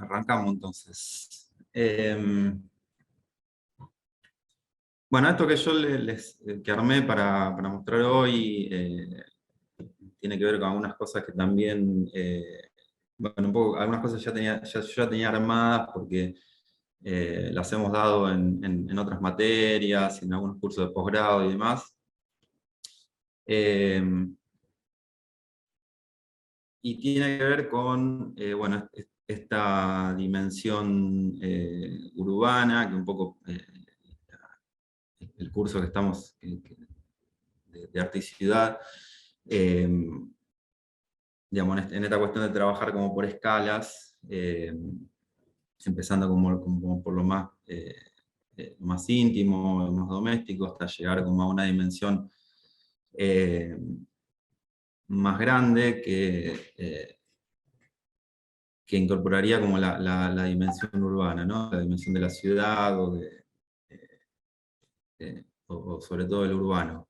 Arrancamos entonces. Bueno, esto que yo que armé para mostrar hoy tiene que ver con algunas cosas que también, bueno, un poco, algunas cosas yo ya tenía armadas porque las hemos dado en otras materias, en algunos cursos de posgrado y demás. Y tiene que ver con, bueno, esta dimensión urbana, que un poco el curso que estamos, de arte y ciudad, digamos, en esta cuestión de trabajar como por escalas, empezando como por lo más íntimo, lo más doméstico, hasta llegar como a una dimensión más grande que incorporaría como la dimensión urbana, ¿no? La dimensión de la ciudad o sobre todo el urbano.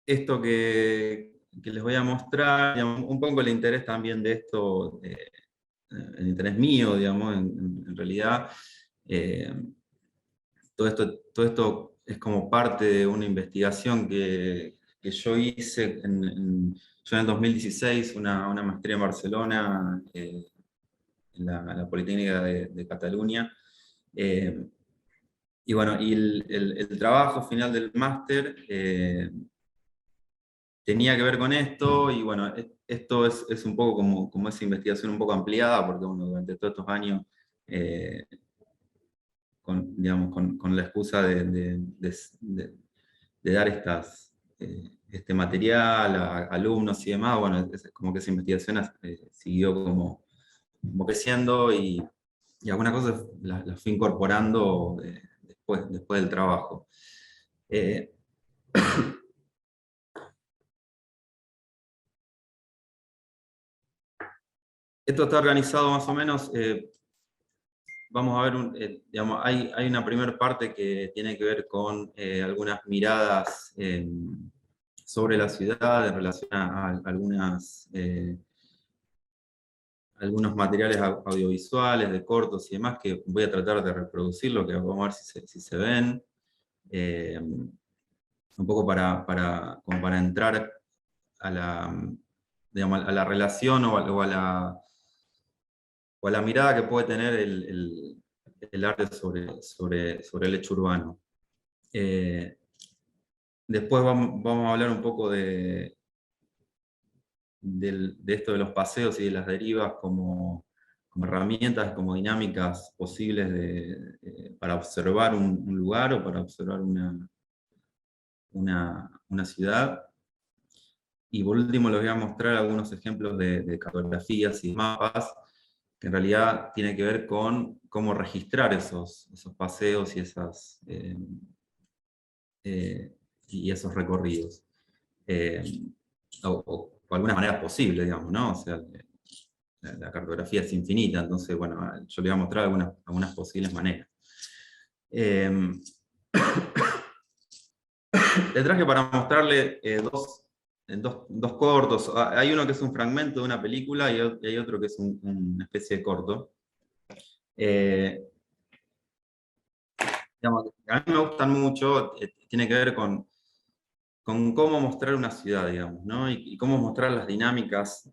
Esto que les voy a mostrar, digamos, un poco el interés también de esto, el interés mío, digamos, en realidad, todo esto es como parte de una investigación que yo hice yo en el 2016, una maestría en Barcelona, en la Politécnica de Cataluña. Y bueno, y el trabajo final del máster tenía que ver con esto, y bueno, esto es un poco como esa investigación un poco ampliada, porque bueno, durante todos estos años, digamos, con la excusa de dar este material a alumnos y demás, bueno, es como que esa investigación siguió como creciendo, y algunas cosas las fui incorporando después del trabajo. Esto está organizado más o menos, vamos a ver, digamos, hay una primera parte que tiene que ver con algunas miradas sobre la ciudad en relación a algunos materiales audiovisuales, de cortos y demás, que voy a tratar de reproducirlo, que vamos a ver si se ven. Un poco como para entrar a digamos, a la relación o a la mirada que puede tener el arte sobre el hecho urbano. Después vamos a hablar un poco de esto de los paseos y de las derivas como herramientas, como dinámicas posibles para observar un lugar o para observar una ciudad. Y por último les voy a mostrar algunos ejemplos de cartografías y mapas, que en realidad tiene que ver con cómo registrar esos paseos y esos recorridos. O algunas maneras posibles, digamos, ¿no? O sea, la cartografía es infinita, entonces, bueno, yo les voy a mostrar algunas posibles maneras. Le traje para mostrarle dos cortos. Hay uno que es un fragmento de una película y hay otro que es una especie de corto. Digamos, a mí me gustan mucho, tiene que ver con cómo mostrar una ciudad, digamos, ¿no? Y cómo mostrar las dinámicas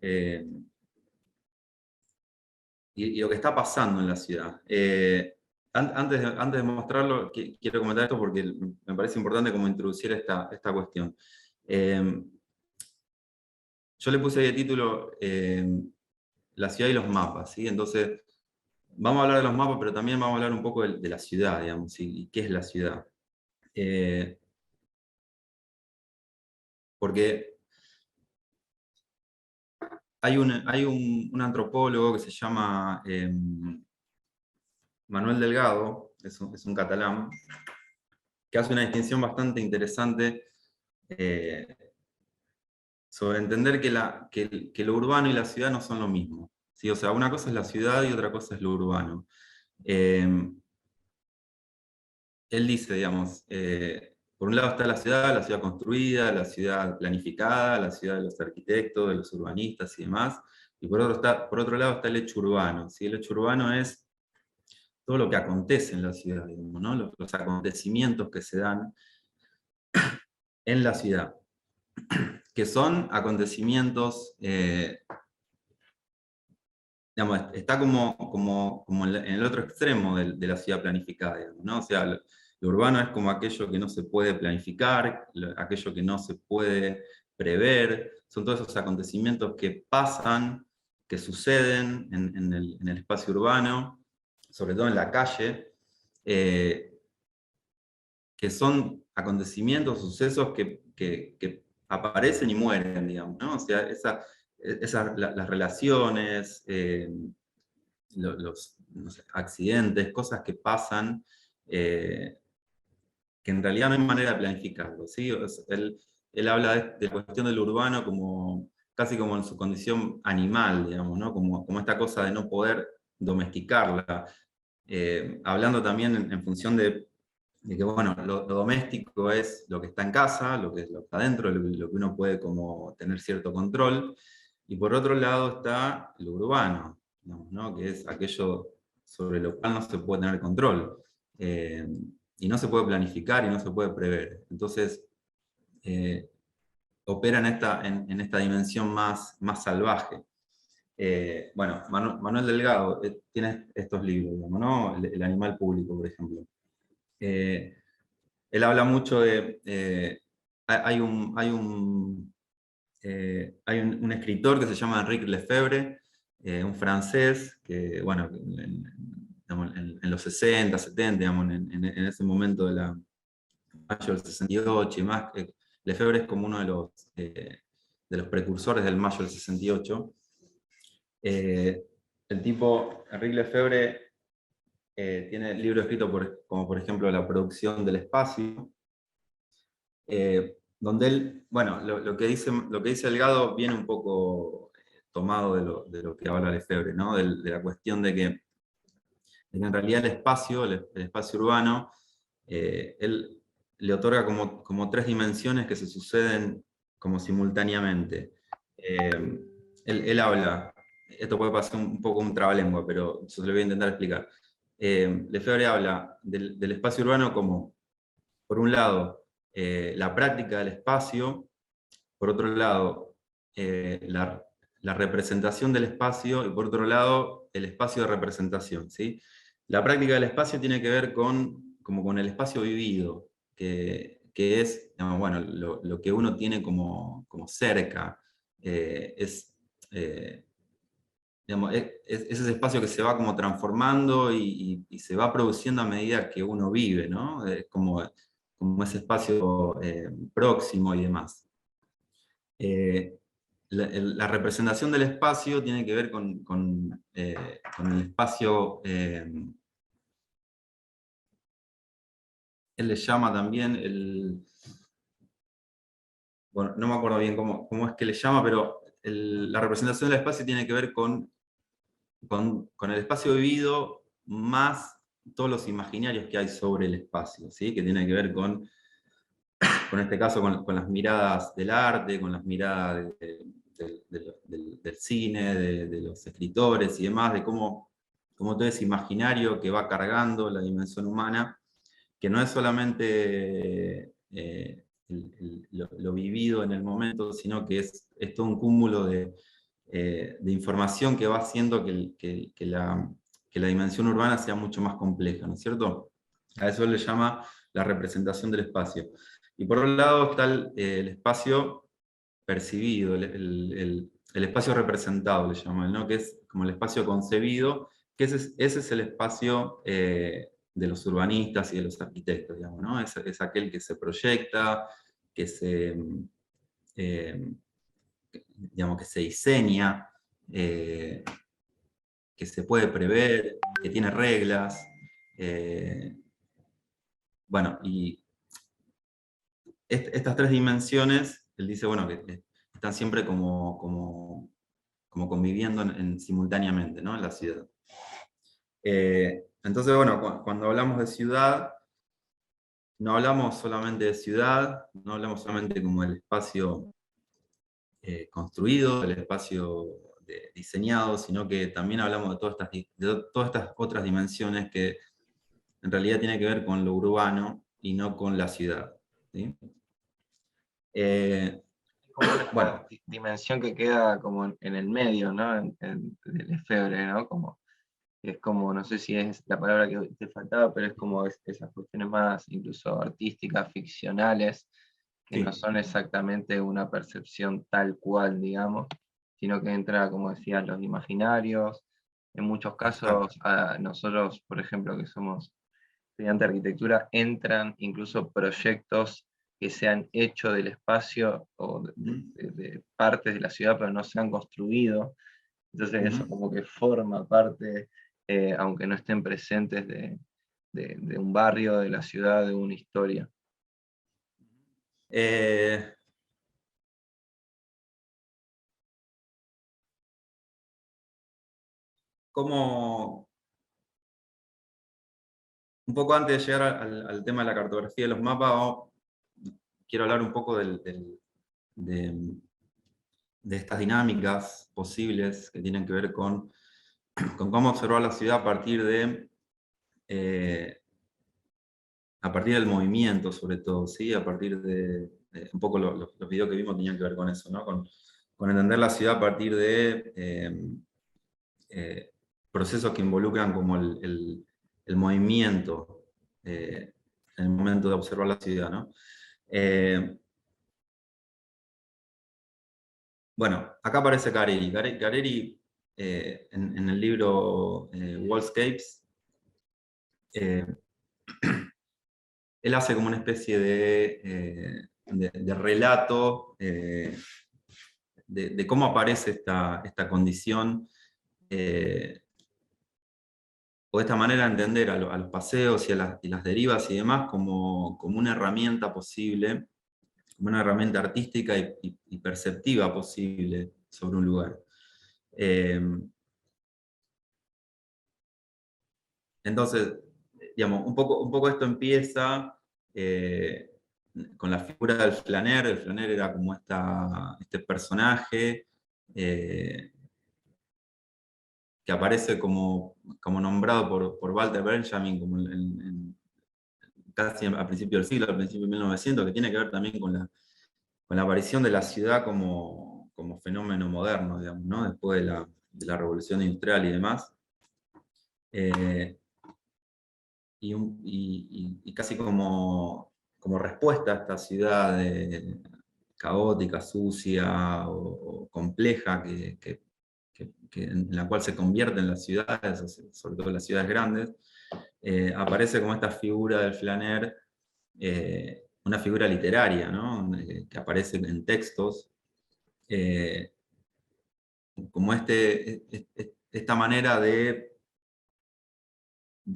y lo que está pasando en la ciudad. Antes de mostrarlo, quiero comentar esto porque me parece importante como introducir esta cuestión. Yo le puse de título La ciudad y los mapas, ¿sí? Entonces, vamos a hablar de los mapas, pero también vamos a hablar un poco de la ciudad, digamos, ¿sí? Y qué es la ciudad. Porque hay un antropólogo que se llama Manuel Delgado, es un catalán, que hace una distinción bastante interesante sobre entender que lo urbano y la ciudad no son lo mismo, ¿sí? O sea, una cosa es la ciudad y otra cosa es lo urbano. Él dice, digamos, por un lado está la ciudad construida, la ciudad planificada, la ciudad de los arquitectos, de los urbanistas y demás, y por otro lado está el hecho urbano, ¿sí? El hecho urbano es todo lo que acontece en la ciudad, digamos, ¿no? Los acontecimientos que se dan en la ciudad, que son acontecimientos, digamos, está como en el otro extremo de la ciudad planificada, digamos, ¿no? O sea, lo urbano es como aquello que no se puede planificar, aquello que no se puede prever, son todos esos acontecimientos que pasan, que suceden en el espacio urbano, sobre todo en la calle, eh, que son acontecimientos, sucesos que aparecen y mueren, digamos, ¿no? O sea, las relaciones, los no sé, accidentes, cosas que pasan, que en realidad no hay manera de planificarlo, ¿sí? Él habla de la cuestión del urbano como casi como en su condición animal, digamos, ¿no? Como esta cosa de no poder domesticarla, hablando también en función de que bueno, lo doméstico es lo que está en casa, lo que está dentro, lo que uno puede como tener cierto control, y por otro lado está lo urbano, digamos, ¿no? Que es aquello sobre lo cual no se puede tener control, y no se puede planificar y no se puede prever. Entonces, eh, opera en esta dimensión más salvaje. Bueno, Manuel Delgado tiene estos libros, digamos, ¿no? El animal público, por ejemplo. Eh, Él habla mucho de... hay un escritor que se llama Enrique Lefebvre, un francés, que, bueno, digamos, en los 60, 70, digamos, en ese momento de la mayo del 68 y más, Lefebvre es como uno de los precursores del mayo del 68. El tipo, Enrique Lefebvre, tiene libros escritos como por ejemplo La producción del espacio, donde él, bueno, lo que dice Delgado viene un poco tomado de lo que habla Lefebvre, ¿no? De la cuestión de que en realidad el espacio urbano, él le otorga como tres dimensiones que se suceden como simultáneamente. Él habla, esto puede pasar un poco un trabalengua, pero yo se lo voy a intentar explicar. Lefebvre habla del espacio urbano como, por un lado, la práctica del espacio, por otro lado, la representación del espacio, y por otro lado, el espacio de representación, ¿sí? La práctica del espacio tiene que ver como con el espacio vivido, que es, digamos, bueno, lo que uno tiene como cerca, eh, digamos, es ese espacio que se va como transformando y se va produciendo a medida que uno vive, ¿no? Es como ese espacio próximo y demás. Eh, la representación del espacio tiene que ver con el espacio, él le llama también bueno, no me acuerdo bien cómo es que le llama, pero la representación del espacio tiene que ver con el espacio vivido más todos los imaginarios que hay sobre el espacio, ¿sí? Que tiene que ver con este caso, con las miradas del arte, con las miradas del cine, de los escritores y demás, de cómo todo ese imaginario que va cargando la dimensión humana, que no es solamente lo vivido en el momento, sino que es todo un cúmulo de información que va haciendo que la dimensión urbana sea mucho más compleja, ¿no es cierto? A eso le llama la representación del espacio. Y por otro lado está el espacio percibido, el espacio representado, le llaman, ¿no? Que es como el espacio concebido, que ese es el espacio de los urbanistas y de los arquitectos, digamos, ¿no? Es aquel que se proyecta, que eh, digamos, que se diseña, eh, que se puede prever, que tiene reglas. eh, bueno, y estas tres dimensiones, él dice, bueno, que están siempre como conviviendo simultáneamente, ¿no? En la ciudad. Entonces, bueno, cuando hablamos de ciudad, no hablamos solamente de ciudad, no hablamos solamente como el espacio construido, el espacio diseñado, sino que también hablamos de todas estas otras dimensiones que en realidad tienen que ver con lo urbano y no con la ciudad. ¿Sí? Como una Bueno, dimensión que queda como en el medio, ¿no? De Lefebvre, ¿no? Como, es como, no sé si es la palabra que te faltaba, pero es como esas cuestiones más incluso artísticas, ficcionales, que no sí, son exactamente una percepción tal cual, digamos, sino que entra, como decías, los imaginarios. En muchos exacto. casos, a nosotros, por ejemplo, que somos estudiantes de arquitectura, entran incluso proyectos que se han hecho del espacio o de partes de la ciudad, pero no se han construido. Entonces eso Ujú. como que forma parte, aunque no estén presentes de un barrio, de la ciudad, de una historia. Eh, como un poco antes de llegar al tema de la cartografía de los mapas, quiero hablar un poco de, de estas dinámicas posibles que tienen que ver con cómo observar la ciudad eh, a partir del movimiento, sobre todo, ¿sí? A partir un poco los videos que vimos tenían que ver con eso, ¿no? Con entender la ciudad a partir de procesos que involucran como el movimiento en el momento de observar la ciudad, ¿no? Eh, bueno, acá aparece Careri. Careri en el libro Wallscapes, eh, él hace como una especie de relato de cómo aparece esta condición o esta manera de entender a los paseos y las derivas y demás como una herramienta posible, como una herramienta artística y perceptiva posible sobre un lugar. Eh, entonces, digamos, un poco esto empieza eh, con la figura del flaner. El flaner era como este personaje eh, que aparece como nombrado por Walter Benjamin como casi a principios del siglo, a principios de 1900, que tiene que ver también con la aparición de la ciudad como fenómeno moderno, digamos, ¿no? Después de la revolución industrial y demás. Eh, y casi como respuesta a esta ciudad caótica, sucia o compleja en la cual se convierten las ciudades, sobre todo las ciudades grandes, aparece como esta figura del flaner, una figura literaria, ¿no? Que aparece en textos, eh, como esta manera de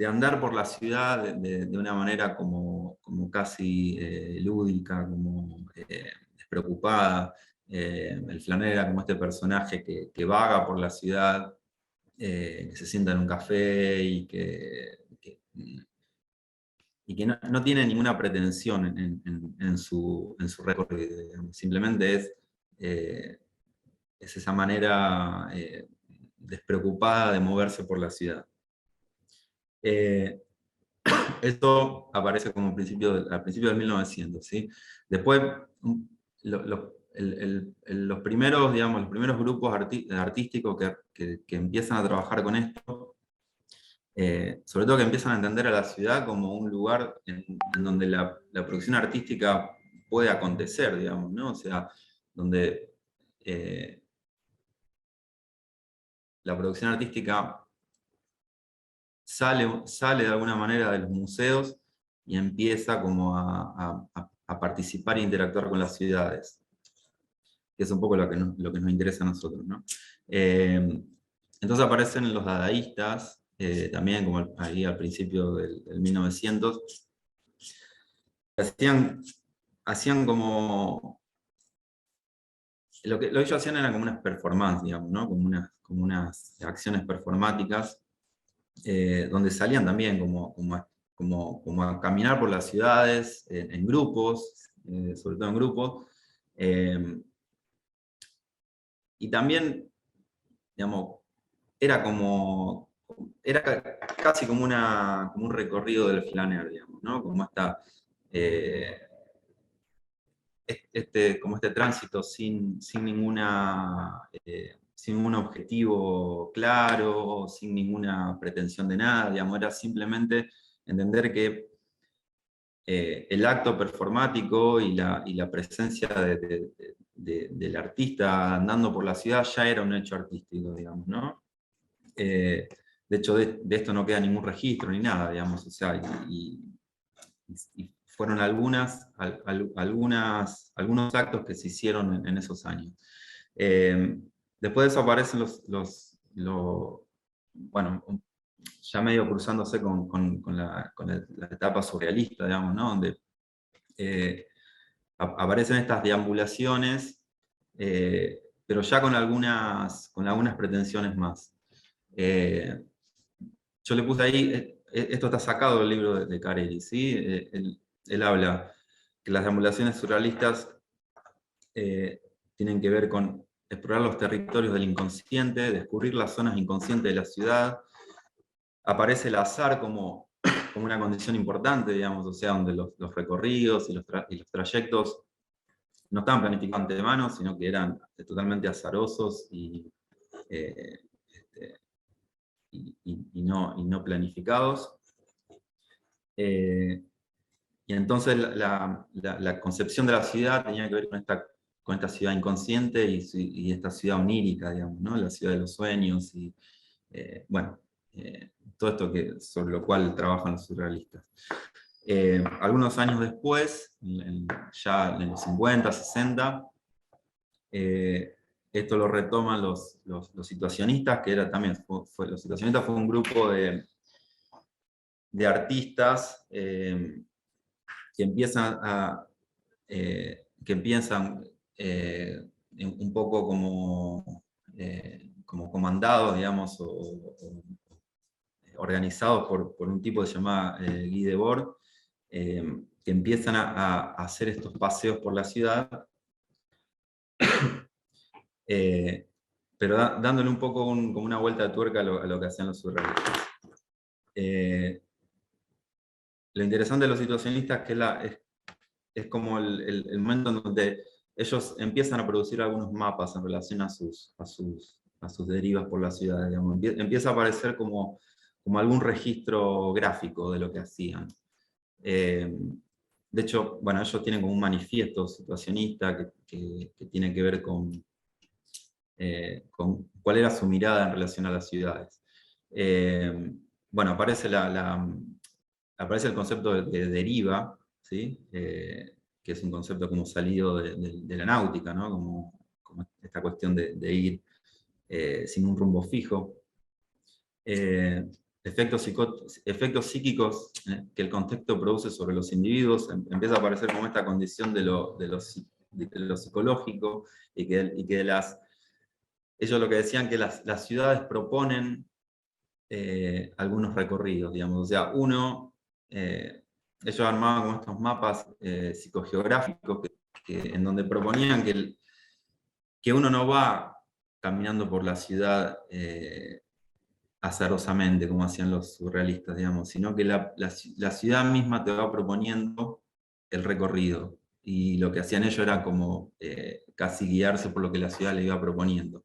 andar por la ciudad de una manera como casi lúdica, como despreocupada. El flanero era como este personaje que vaga por la ciudad, que se sienta en un café y que no tiene ninguna pretensión en su recorrido, digamos. Simplemente es esa manera despreocupada de moverse por la ciudad. Eh, Esto aparece como al principio del 1900, ¿sí? Después, los primeros, digamos, los primeros grupos artísticos que empiezan a trabajar con esto, sobre todo que empiezan a entender a la ciudad como un lugar en donde la producción artística puede acontecer, digamos, ¿no? O sea, donde la producción artística sale de alguna manera de los museos y empieza como a participar e interactuar con las ciudades, que es un poco lo que nos interesa a nosotros, ¿no? Entonces aparecen los dadaístas, también como ahí al principio del 1900, hacían, hacían como... Lo que ellos hacían era como unas performances, digamos, ¿no? Como unas acciones performáticas donde salían también como como a caminar por las ciudades en grupos, sobre todo en grupos. Y también, digamos, era casi como, como un recorrido del flaner, digamos, ¿no? Como eh, como este tránsito sin ningún objetivo claro, sin ninguna pretensión de nada, digamos, era simplemente entender que el acto performático y la presencia del artista andando por la ciudad ya era un hecho artístico, digamos, ¿no? De hecho, de esto no queda ningún registro ni nada, digamos, o sea, y fueron algunos actos que se hicieron en esos años. Después de eso aparecen bueno, ya medio cruzándose con la etapa surrealista, digamos, ¿no? Donde aparecen estas deambulaciones, pero ya con algunas pretensiones más. Yo le puse ahí, esto está sacado del libro de Carelli, ¿sí? Él habla que las deambulaciones surrealistas tienen que ver con explorar los territorios del inconsciente, descubrir las zonas inconscientes de la ciudad. Aparece el azar como una condición importante, digamos, o sea, donde los recorridos y los trayectos no estaban planificados de antemano, sino que eran totalmente azarosos eh, este, no planificados. Y entonces la concepción de la ciudad tenía que ver con esta ciudad inconsciente y esta ciudad onírica, digamos, ¿no? La ciudad de los sueños y, bueno, todo esto sobre lo cual trabajan los surrealistas. Algunos años después, ya en los 50, 60, esto lo retoman los situacionistas, que era también, los situacionistas fue un grupo de artistas que empiezan un poco como comandados, digamos, o organizados por un tipo que se llama Guy Debord, que empiezan a hacer estos paseos por la ciudad, pero dándole un poco como una vuelta de tuerca a lo que hacían los surrealistas. Lo interesante de los situacionistas es que es como el momento en donde ellos empiezan a producir algunos mapas en relación a sus derivas por la ciudad, digamos. Empieza a aparecer como algún registro gráfico de lo que hacían. De hecho, bueno, ellos tienen como un manifiesto situacionista que tiene que ver con cuál era su mirada en relación a las ciudades. Bueno, aparece el concepto de deriva, ¿sí? Que es un concepto como salido de la náutica, ¿no? Como esta cuestión de ir sin un rumbo fijo. Efectos psíquicos que el contexto produce sobre los individuos, empieza a aparecer como esta condición de lo psicológico y que ellos lo que decían que las ciudades proponen algunos recorridos, digamos, o sea, ellos armaban como estos mapas psicogeográficos en donde proponían que uno no va caminando por la ciudad azarosamente, como hacían los surrealistas, digamos, sino que la ciudad misma te va proponiendo el recorrido. Y lo que hacían ellos era como casi guiarse por lo que la ciudad le iba proponiendo.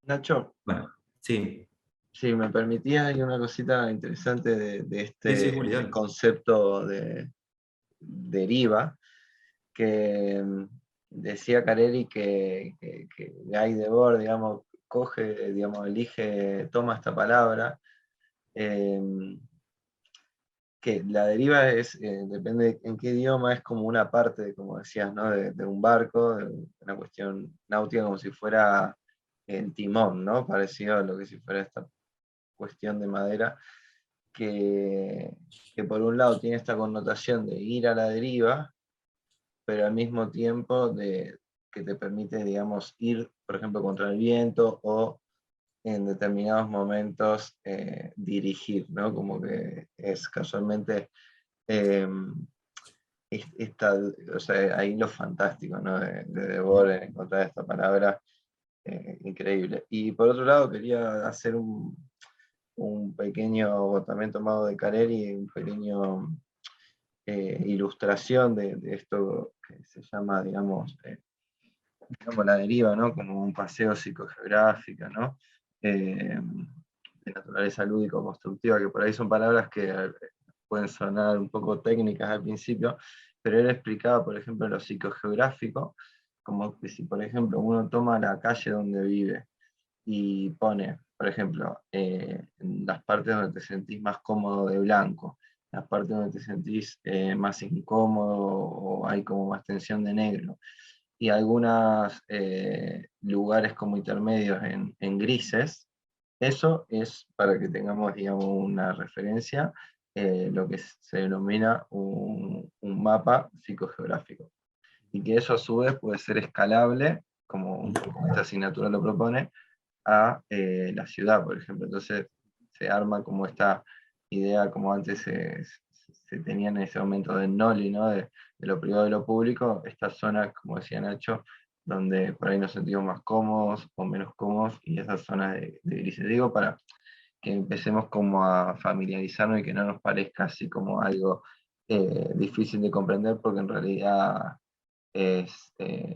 Nacho, Bueno, sí. si me permitía, hay una cosita interesante de Sí, este Julián. concepto de deriva, que decía Carelli que Guy Debord, digamos, toma esta palabra, que la deriva depende en qué idioma, es como una parte, como decías, ¿no? de un barco, de una cuestión náutica, como si fuera el timón, ¿no? Parecido a lo que si fuera esta cuestión de madera, que por un lado tiene esta connotación de ir a la deriva, pero al mismo tiempo que te permite, digamos, ir, por ejemplo, contra el viento o en determinados momentos dirigir, ¿no? Como que es casualmente eh, o sea, ahí lo fantástico, ¿no? De Debord, encontrar esta palabra increíble. Y por otro lado, quería hacer un pequeño, también tomado de Carelli, un pequeño ilustración de esto que se llama, digamos, la deriva, ¿no? Como un paseo psicogeográfico, ¿no? De naturaleza lúdico-constructiva, que por ahí son palabras que pueden sonar un poco técnicas al principio, pero él explicaba, por ejemplo, lo psicogeográfico, como que si, por ejemplo, uno toma la calle donde vive y pone, por ejemplo, en las partes donde te sentís más cómodo de blanco, las partes donde te sentís más incómodo o hay como más tensión de negro, y algunos lugares como intermedios en grises. Eso es para que tengamos, digamos, una referencia, lo que se denomina un mapa psicogeográfico. Y que eso a su vez puede ser escalable, como un poco esta asignatura lo propone, a la ciudad, por ejemplo. Entonces se arma como esta idea, como antes se tenía en ese momento del Noli, ¿no? De lo privado y lo público, estas zonas, como decía Nacho, donde por ahí nos sentimos más cómodos o menos cómodos, y esas zonas de grises. Digo, para que empecemos como a familiarizarnos y que no nos parezca así como algo difícil de comprender, porque en realidad es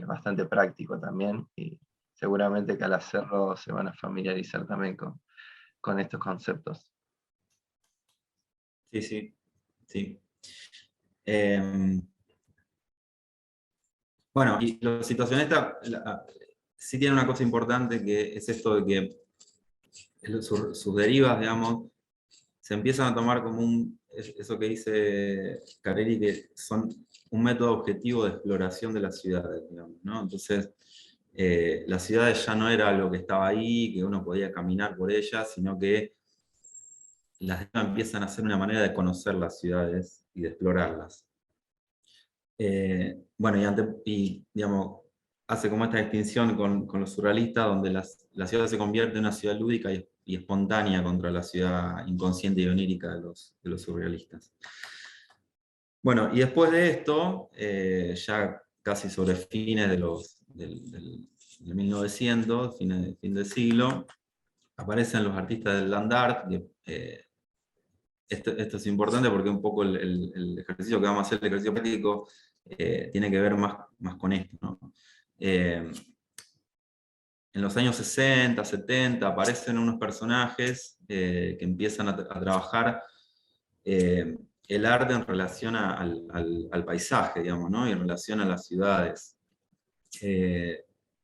bastante práctico también, y seguramente que al hacerlo se van a familiarizar también con estos conceptos. Sí, sí, sí. Eh, bueno, y los situacionistas sí tienen una cosa importante que es esto de que sus derivas, digamos, se empiezan a tomar como eso que dice Carelli, que son un método objetivo de exploración de las ciudades, digamos, ¿no? Entonces, las ciudades ya no era algo que estaba ahí, que uno podía caminar por ellas, sino que las empiezan a ser una manera de conocer las ciudades y de explorarlas. Bueno, digamos, hace como esta distinción con los surrealistas, donde la ciudad se convierte en una ciudad lúdica y espontánea contra la ciudad inconsciente y onírica de los surrealistas. Bueno, y después de esto, ya casi sobre fines del 1900, fin del siglo, aparecen los artistas del land art. Esto es importante porque un poco el ejercicio que vamos a hacer, el ejercicio práctico, tiene que ver más con esto, ¿no? En los años 60, 70 aparecen unos personajes que empiezan a trabajar el arte en relación al paisaje, digamos, ¿no? Y en relación a las ciudades.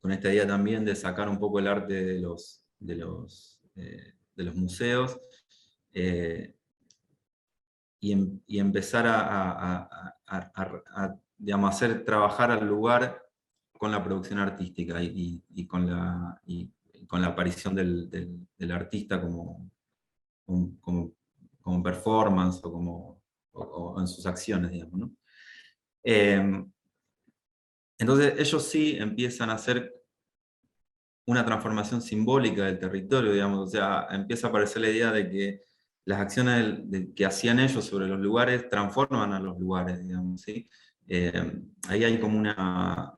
Con esta idea también de sacar un poco el arte de los museos, y empezar digamos, hacer trabajar al lugar con la producción artística y con la aparición del artista como performance o en sus acciones, digamos, ¿no? Entonces ellos sí empiezan a hacer una transformación simbólica del territorio, digamos, o sea, empieza a aparecer la idea de que las acciones que hacían ellos sobre los lugares transforman a los lugares, digamos, ¿sí? Ahí hay como una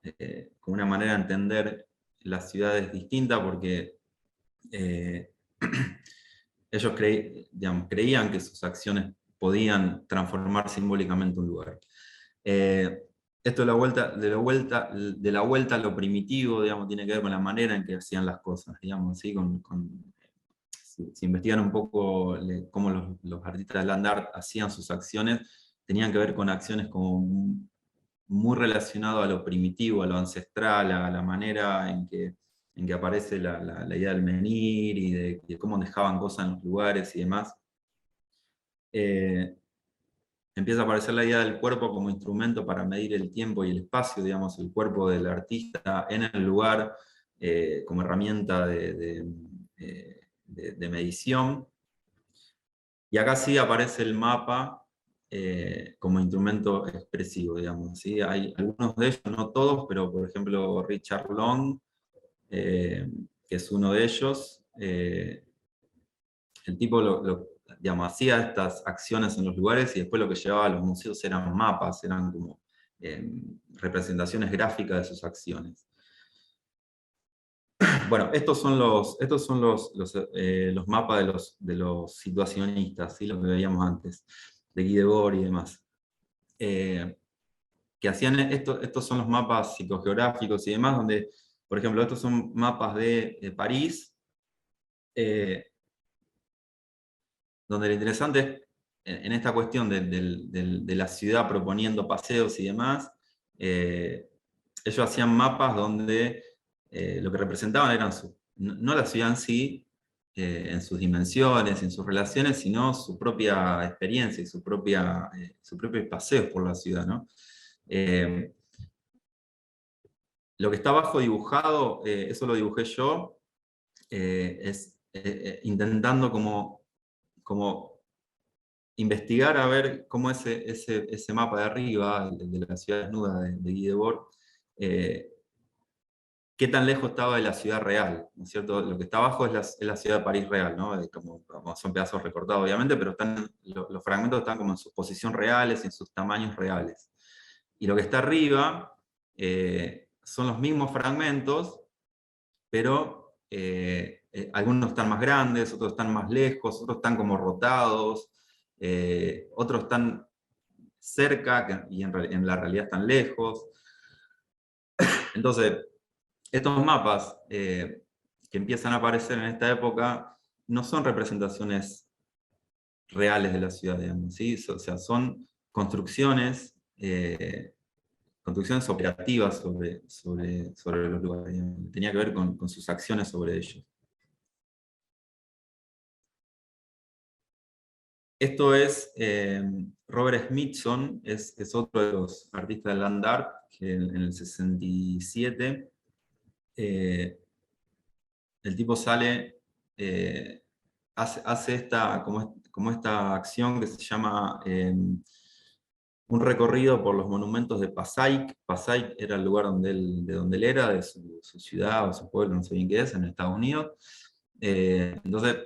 manera de entender las ciudades distinta, porque eh, ellos creían que sus acciones podían transformar simbólicamente un lugar. Esto de la vuelta a lo primitivo, digamos, tiene que ver con la manera en que hacían las cosas, digamos, ¿sí? Si investigan un poco cómo los artistas de land art hacían sus acciones, tenían que ver con acciones como muy relacionadas a lo primitivo, a lo ancestral, a la manera en que aparece la idea del menir y de cómo dejaban cosas en los lugares y demás. Empieza a aparecer la idea del cuerpo como instrumento para medir el tiempo y el espacio, digamos, el cuerpo del artista en el lugar, como herramienta de medición. Y acá sí aparece el mapa como instrumento expresivo, digamos, ¿sí? Hay algunos de ellos, no todos, pero por ejemplo Richard Long, que es uno de ellos, el tipo digamos, hacía estas acciones en los lugares y después lo que llevaba a los museos eran mapas, eran como representaciones gráficas de sus acciones. Bueno, estos son los mapas de los situacionistas, ¿sí? Lo que veíamos antes, de Guy Debord y demás. Que hacían estos son los mapas psicogeográficos y demás, donde, por ejemplo, estos son mapas de París, donde lo interesante es, en esta cuestión de la ciudad proponiendo paseos y demás, ellos hacían mapas donde lo que representaban eran no la ciudad en sí, en sus dimensiones, en sus relaciones, sino su propia experiencia y sus propios paseos por la ciudad, ¿no? Lo que está abajo dibujado, eso lo dibujé yo, es intentando como investigar a ver cómo ese mapa de arriba, el de la ciudad desnuda de Guy Debord, qué tan lejos estaba de la ciudad real, ¿no es cierto? Lo que está abajo es la ciudad de París real, ¿no? Como son pedazos recortados, obviamente, pero los fragmentos están como en sus posición reales, en sus tamaños reales. Y lo que está arriba son los mismos fragmentos, pero algunos están más grandes, otros están más lejos, otros están como rotados, otros están cerca y en la realidad están lejos. Entonces, estos mapas que empiezan a aparecer en esta época no son representaciones reales de la ciudad, digamos, ¿sí? O sea, son construcciones, construcciones operativas sobre los lugares, digamos. Tenía que ver con sus acciones sobre ellos. Esto es Robert Smithson, es otro de los artistas del land art, que en el 67 el tipo sale, hace como esta acción que se llama un recorrido por los monumentos de Passaic. Passaic era el lugar de donde él era, de su ciudad o su pueblo, no sé bien qué es, en Estados Unidos. Entonces,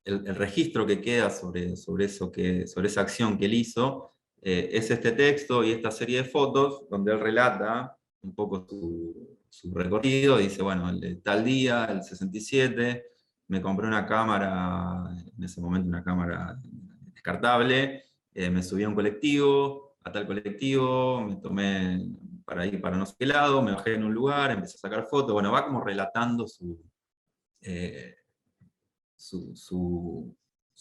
el registro que queda sobre esa acción que él hizo es este texto y esta serie de fotos donde él relata un poco su recorrido. Dice, bueno, tal día, el 67, me compré una cámara, en ese momento una cámara descartable, me subí a un colectivo, a tal colectivo, me tomé para ir para no sé qué lado, me bajé en un lugar, empecé a sacar fotos. Bueno, va como relatando eh, su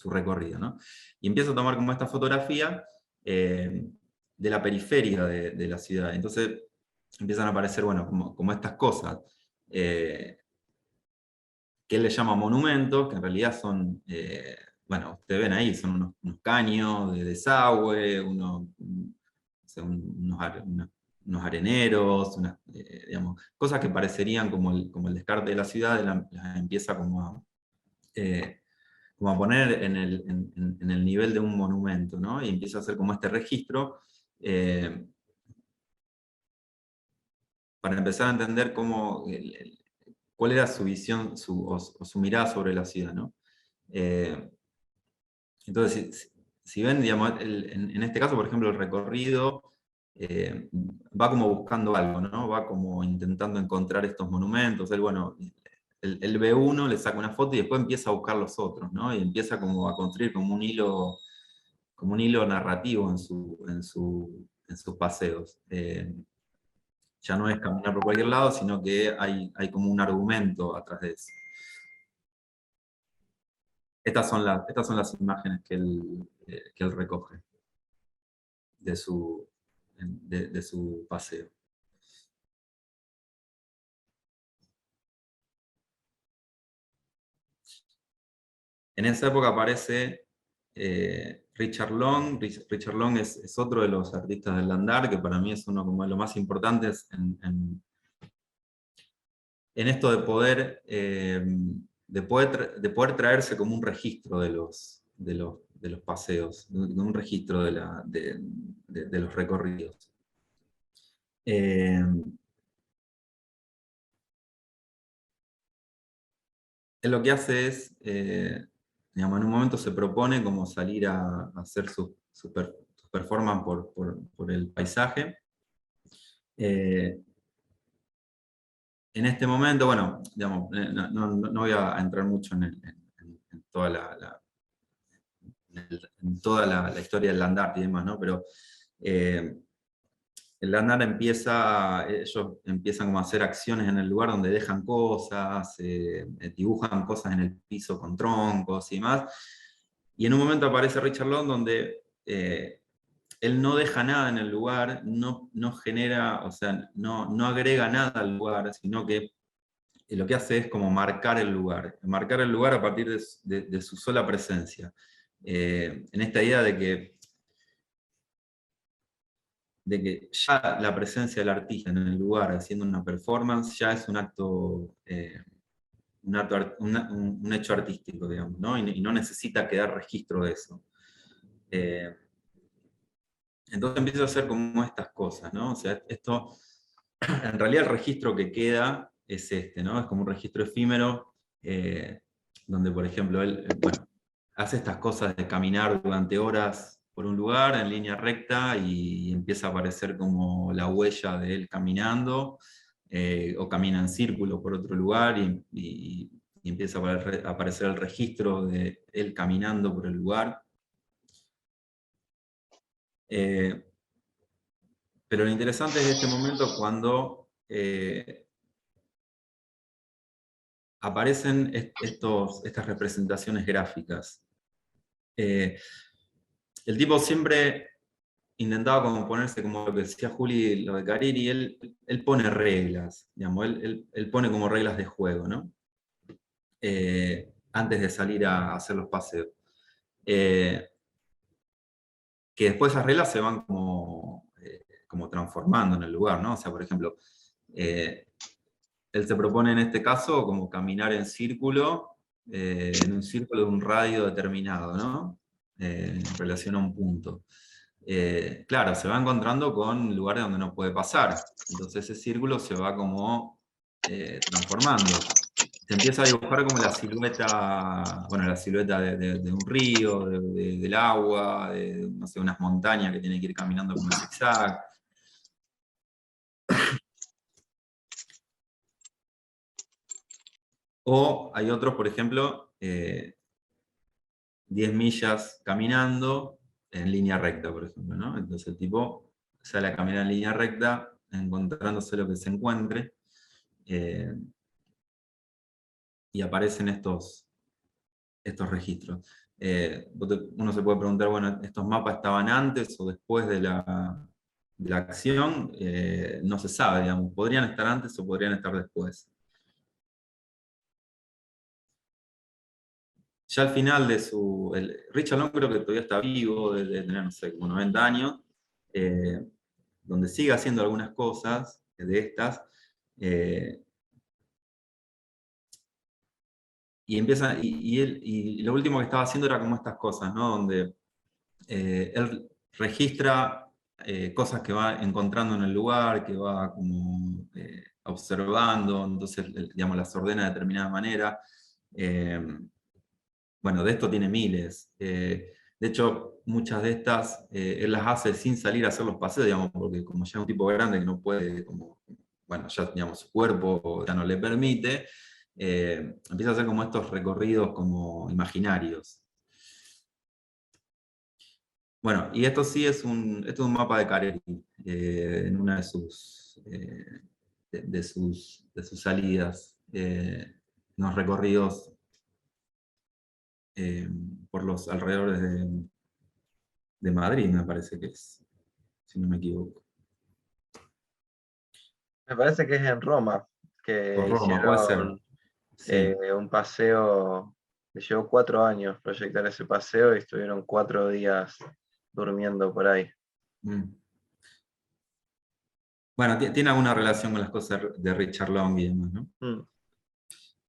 recorrido, ¿no? Y empieza a tomar como esta fotografía de la periferia de la ciudad. Entonces empiezan a aparecer, bueno, como estas cosas que él le llama monumentos, que en realidad son, bueno, ustedes ven ahí, son unos caños de desagüe, unos areneros, digamos, cosas que parecerían como el descarte de la ciudad, las empieza como a poner en el nivel de un monumento, ¿no? Y empieza a hacer como este registro para empezar a entender cuál era su visión o su mirada sobre la ciudad, ¿no? Entonces, si ven, digamos, en este caso, por ejemplo, el recorrido va como buscando algo, ¿no? Va como intentando encontrar estos monumentos. Él, bueno, él ve uno, le saca una foto y después empieza a buscar los otros, ¿no? Y empieza como a construir como un hilo narrativo en sus paseos. Ya no es caminar por cualquier lado, sino que hay como un argumento atrás de eso. Estas son las imágenes que él recoge de su paseo. En esa época aparece Richard Long. Richard Long es otro de los artistas del land art, que para mí es uno como de los más importantes en esto de poder traerse como un registro de los paseos, un registro de los recorridos. él lo que hace es, digamos, en un momento se propone como salir a hacer su performance por el paisaje. En este momento, bueno, digamos, no voy a entrar mucho en toda en toda la historia del Landarte y demás, ¿no? Pero el Landarte ellos empiezan como a hacer acciones en el lugar donde dejan cosas, dibujan cosas en el piso con troncos y demás. Y en un momento aparece Richard Long donde él no deja nada en el lugar, no genera, o sea, no agrega nada al lugar, sino que lo que hace es como marcar el lugar a partir de su sola presencia. En esta idea de que ya la presencia del artista en el lugar haciendo una performance ya es un acto, un hecho artístico, digamos, ¿no? Y no necesita quedar registro de eso. Entonces empiezo a hacer como estas cosas, ¿no? O sea, esto, en realidad el registro que queda es este, ¿no? Es como un registro efímero, donde, por ejemplo, él, bueno, hace estas cosas de caminar durante horas por un lugar en línea recta y empieza a aparecer como la huella de él caminando, o camina en círculo por otro lugar y empieza a aparecer el registro de él caminando por el lugar. Pero lo interesante es este momento cuando aparecen estas representaciones gráficas. El tipo siempre intentaba como ponerse, como lo que decía Juli, lo de Cariri, él pone reglas, digamos, él pone como reglas de juego, ¿no? Antes de salir a hacer los paseos. Que después esas reglas se van como transformando en el lugar, ¿no? O sea, por ejemplo, él se propone en este caso como caminar en círculo, en un círculo de un radio determinado, ¿no? En relación a un punto. Claro, se va encontrando con lugares donde no puede pasar. Entonces ese círculo se va como transformando. Se empieza a dibujar como la silueta, bueno, la silueta de un río, del agua, de, no sé, unas montañas que tiene que ir caminando como en zigzag. O hay otros, por ejemplo, 10 millas caminando en línea recta, por ejemplo, ¿no? Entonces el tipo sale a caminar en línea recta, encontrándose lo que se encuentre, eh, y aparecen estos registros. Uno se puede preguntar, bueno, ¿estos mapas estaban antes o después de la acción? No se sabe, digamos, podrían estar antes o podrían estar después. Ya al final de Richard Long creo que todavía está vivo, de tener, no sé, como 90 años, donde sigue haciendo algunas cosas de estas, eh, y lo último que estaba haciendo era como estas cosas, ¿no? Donde él registra cosas que va encontrando en el lugar, que va como observando, entonces, digamos, las ordena de determinada manera. Bueno, de esto tiene miles. De hecho, muchas de estas él las hace sin salir a hacer los paseos, digamos, porque como ya es un tipo grande que no puede, como, bueno, ya digamos, su cuerpo ya no le permite, empieza a hacer como estos recorridos como imaginarios. Bueno, y esto sí esto es un mapa de Careri, en una de sus salidas, unos recorridos por los alrededores de Madrid, me parece que es, si no me equivoco. Me parece que es en Roma, Por que Roma, puede ser. hicieron Sí. un paseo, les llevó 4 años proyectar ese paseo y estuvieron 4 días durmiendo por ahí. Mm. Bueno, tiene alguna relación con las cosas de Richard Long y demás, ¿no? Mm.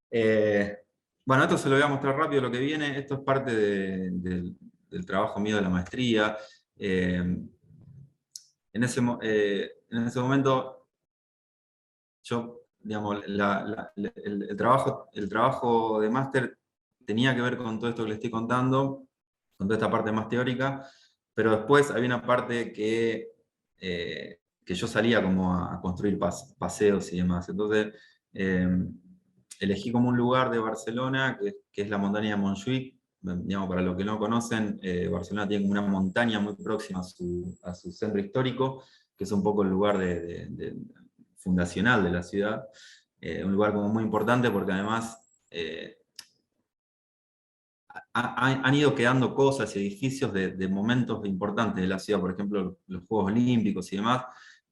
Eh, bueno, esto se lo voy a mostrar rápido lo que viene. Esto es parte del trabajo mío de la maestría. En ese momento yo digamos, el trabajo de máster tenía que ver con todo esto que le estoy contando, con toda esta parte más teórica, pero después había una parte que yo salía como a construir paseos y demás. Entonces, eh, elegí como un lugar de Barcelona, que es la montaña de Montjuïc. Digamos, para los que no conocen, Barcelona tiene como una montaña muy próxima a su centro histórico, que es un poco el lugar fundacional de la ciudad. Un lugar como muy importante porque además han ido quedando cosas y edificios de momentos importantes de la ciudad. Por ejemplo, los Juegos Olímpicos y demás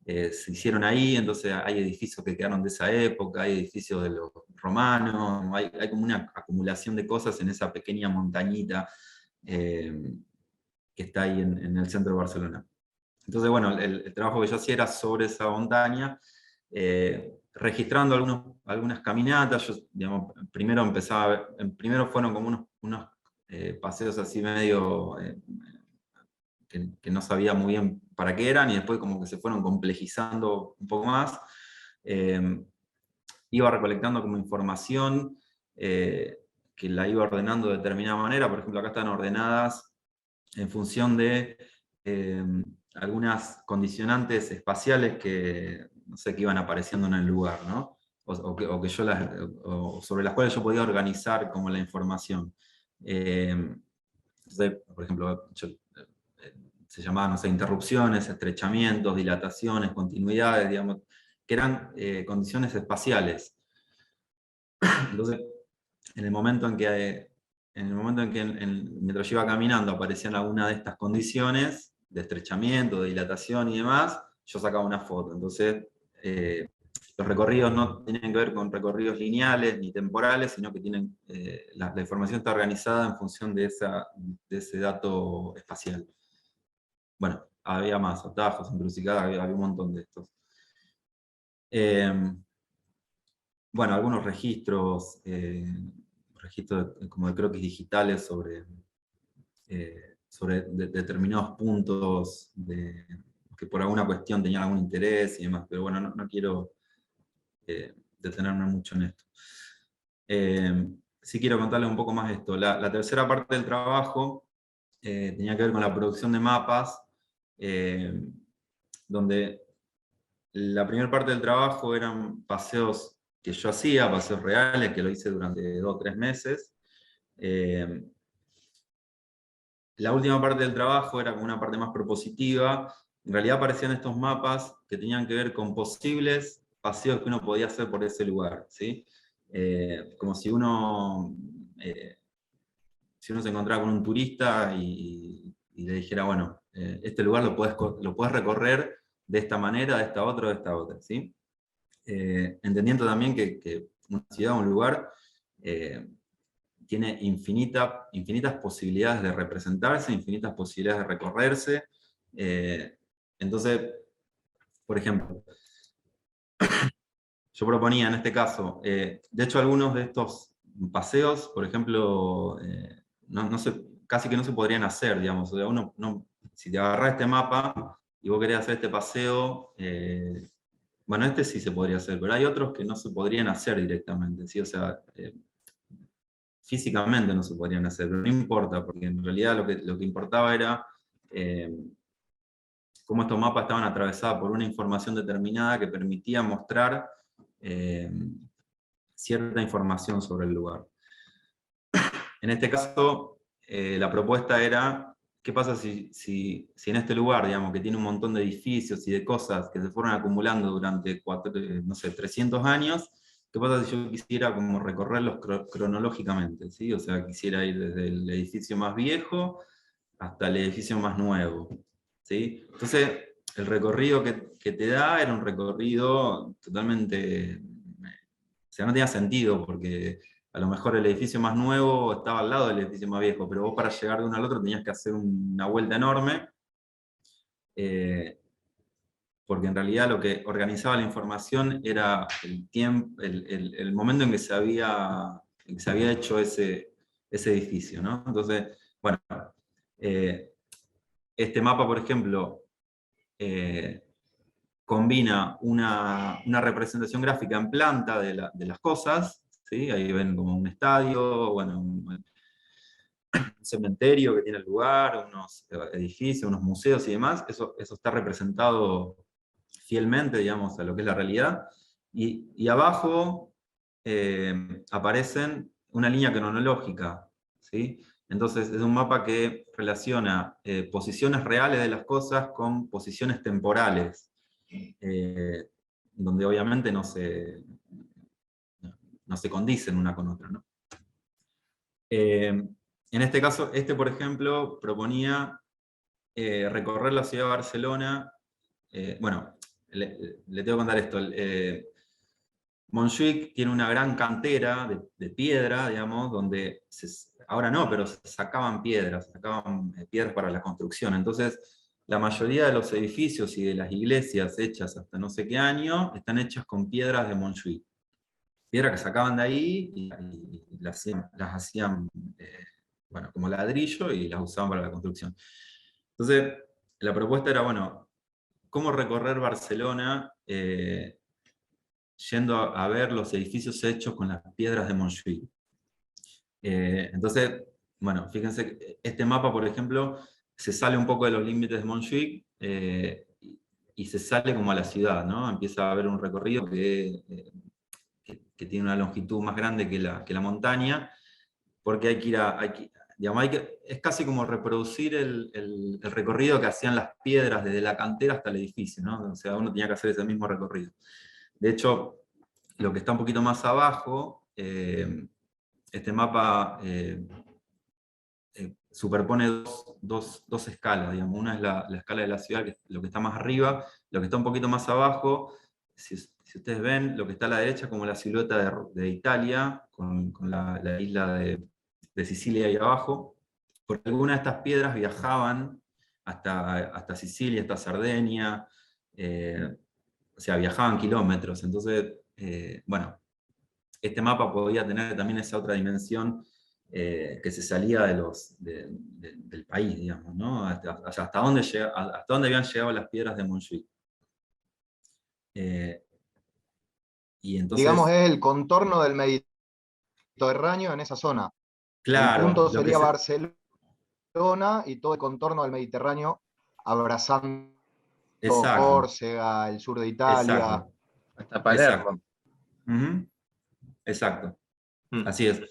se hicieron ahí, entonces hay edificios que quedaron de esa época, hay edificios de los romanos, hay como una acumulación de cosas en esa pequeña montañita que está ahí en el centro de Barcelona. Entonces, bueno, el trabajo que yo hacía era sobre esa montaña, registrando algunas caminatas. Yo, digamos, primero fueron como unos paseos así medio que no sabía muy bien para qué eran, y después como que se fueron complejizando un poco más. Iba recolectando como información que la iba ordenando de determinada manera. Por ejemplo, acá están ordenadas en función de algunas condicionantes espaciales que, no sé, que iban apareciendo en el lugar, ¿no? O sobre las cuales yo podía organizar como la información. Entonces, por ejemplo, se llamaban, no sé, interrupciones, estrechamientos, dilataciones, continuidades, digamos, que eran condiciones espaciales. Entonces, en el momento en que, mientras yo iba caminando aparecían alguna de estas condiciones de estrechamiento, de dilatación y demás, yo sacaba una foto. Entonces, los recorridos no tienen que ver con recorridos lineales ni temporales, sino que tienen, la información está organizada en función de ese dato espacial. Bueno, había más atajos, encrucijadas, había un montón de estos. Bueno, algunos registros, como de croquis digitales sobre determinados puntos que por alguna cuestión tenían algún interés y demás, pero bueno, no quiero detenerme mucho en esto. Sí quiero contarles un poco más esto. La tercera parte del trabajo tenía que ver con la producción de mapas, donde la primera parte del trabajo eran paseos que yo hacía, paseos reales, que lo hice durante 2 o 3 meses. La última parte del trabajo era como una parte más propositiva. En realidad aparecían estos mapas que tenían que ver con posibles paseos que uno podía hacer por ese lugar, ¿sí? Como si uno se encontraba con un turista y le dijera, bueno, este lugar lo puedes recorrer de esta manera, de esta otra, ¿sí? Entendiendo también que una ciudad, un lugar, tiene infinitas posibilidades de representarse, infinitas posibilidades de recorrerse. Entonces, por ejemplo, yo proponía en este caso, de hecho algunos de estos paseos, por ejemplo, casi que no se podrían hacer, digamos. O sea, si te agarrás este mapa y vos querés hacer este paseo, bueno, este sí se podría hacer, pero hay otros que no se podrían hacer directamente, ¿sí? O sea, físicamente no se podrían hacer, pero no importa, porque en realidad lo que importaba era cómo estos mapas estaban atravesados por una información determinada que permitía mostrar cierta información sobre el lugar. En este caso, la propuesta era, ¿qué pasa si en este lugar, digamos, que tiene un montón de edificios y de cosas que se fueron acumulando durante 300 años, qué pasa si yo quisiera como recorrerlos cronológicamente, ¿sí? O sea, quisiera ir desde el edificio más viejo hasta el edificio más nuevo, ¿sí? Entonces, el recorrido que te da era un recorrido totalmente, o sea, no tenía sentido, porque a lo mejor el edificio más nuevo estaba al lado del edificio más viejo, pero vos para llegar de uno al otro tenías que hacer una vuelta enorme, porque en realidad lo que organizaba la información era el tiempo, el momento en que se había hecho ese edificio, ¿no? Entonces, bueno, este mapa, por ejemplo, combina una representación gráfica en planta de las cosas, ¿sí? Ahí ven como un estadio, bueno, un cementerio que tiene lugar, unos edificios, unos museos y demás, eso está representado fielmente, digamos, a lo que es la realidad. Y abajo aparecen una línea cronológica, ¿sí? Entonces es un mapa que relaciona posiciones reales de las cosas con posiciones temporales, donde obviamente no se condicen una con otra, ¿no? En este caso, por ejemplo, proponía recorrer la ciudad de Barcelona. Bueno, le tengo que contar esto. Montjuïc tiene una gran cantera de piedra, digamos, donde ahora no, pero se sacaban piedras para la construcción. Entonces, la mayoría de los edificios y de las iglesias hechas hasta no sé qué año están hechas con piedras de Montjuïc. Piedras que sacaban de ahí y las hacían bueno, como ladrillo y las usaban para la construcción. Entonces, la propuesta era, bueno, ¿cómo recorrer Barcelona yendo a ver los edificios hechos con las piedras de Montjuïc? Entonces, bueno, fíjense que este mapa, por ejemplo, se sale un poco de los límites de Montjuïc y se sale como a la ciudad, ¿no? Empieza a haber un recorrido que tiene una longitud más grande que la montaña, porque hay que ir digamos, es casi como reproducir el recorrido que hacían las piedras desde la cantera hasta el edificio, ¿no? O sea, uno tenía que hacer ese mismo recorrido. De hecho, lo que está un poquito más abajo, este mapa superpone dos escalas, digamos. Una es la escala de la ciudad, que es lo que está más arriba, lo que está un poquito más abajo, si ustedes ven, lo que está a la derecha como la silueta de Italia, con la isla de Sicilia ahí abajo, porque algunas de estas piedras viajaban hasta Sicilia, hasta Cerdeña, o sea, viajaban kilómetros. Entonces, bueno, este mapa podía tener también esa otra dimensión que se salía del país, digamos, ¿no? Hasta dónde habían llegado las piedras de Montjuïc. Y Digamos, entonces, es el contorno del Mediterráneo en esa zona. El claro, punto sería Barcelona y todo el contorno del Mediterráneo abrazando exacto, Córcega, el sur de Italia. exacto, Hasta Palermo. exacto. Ujú, exacto, Mm. así es.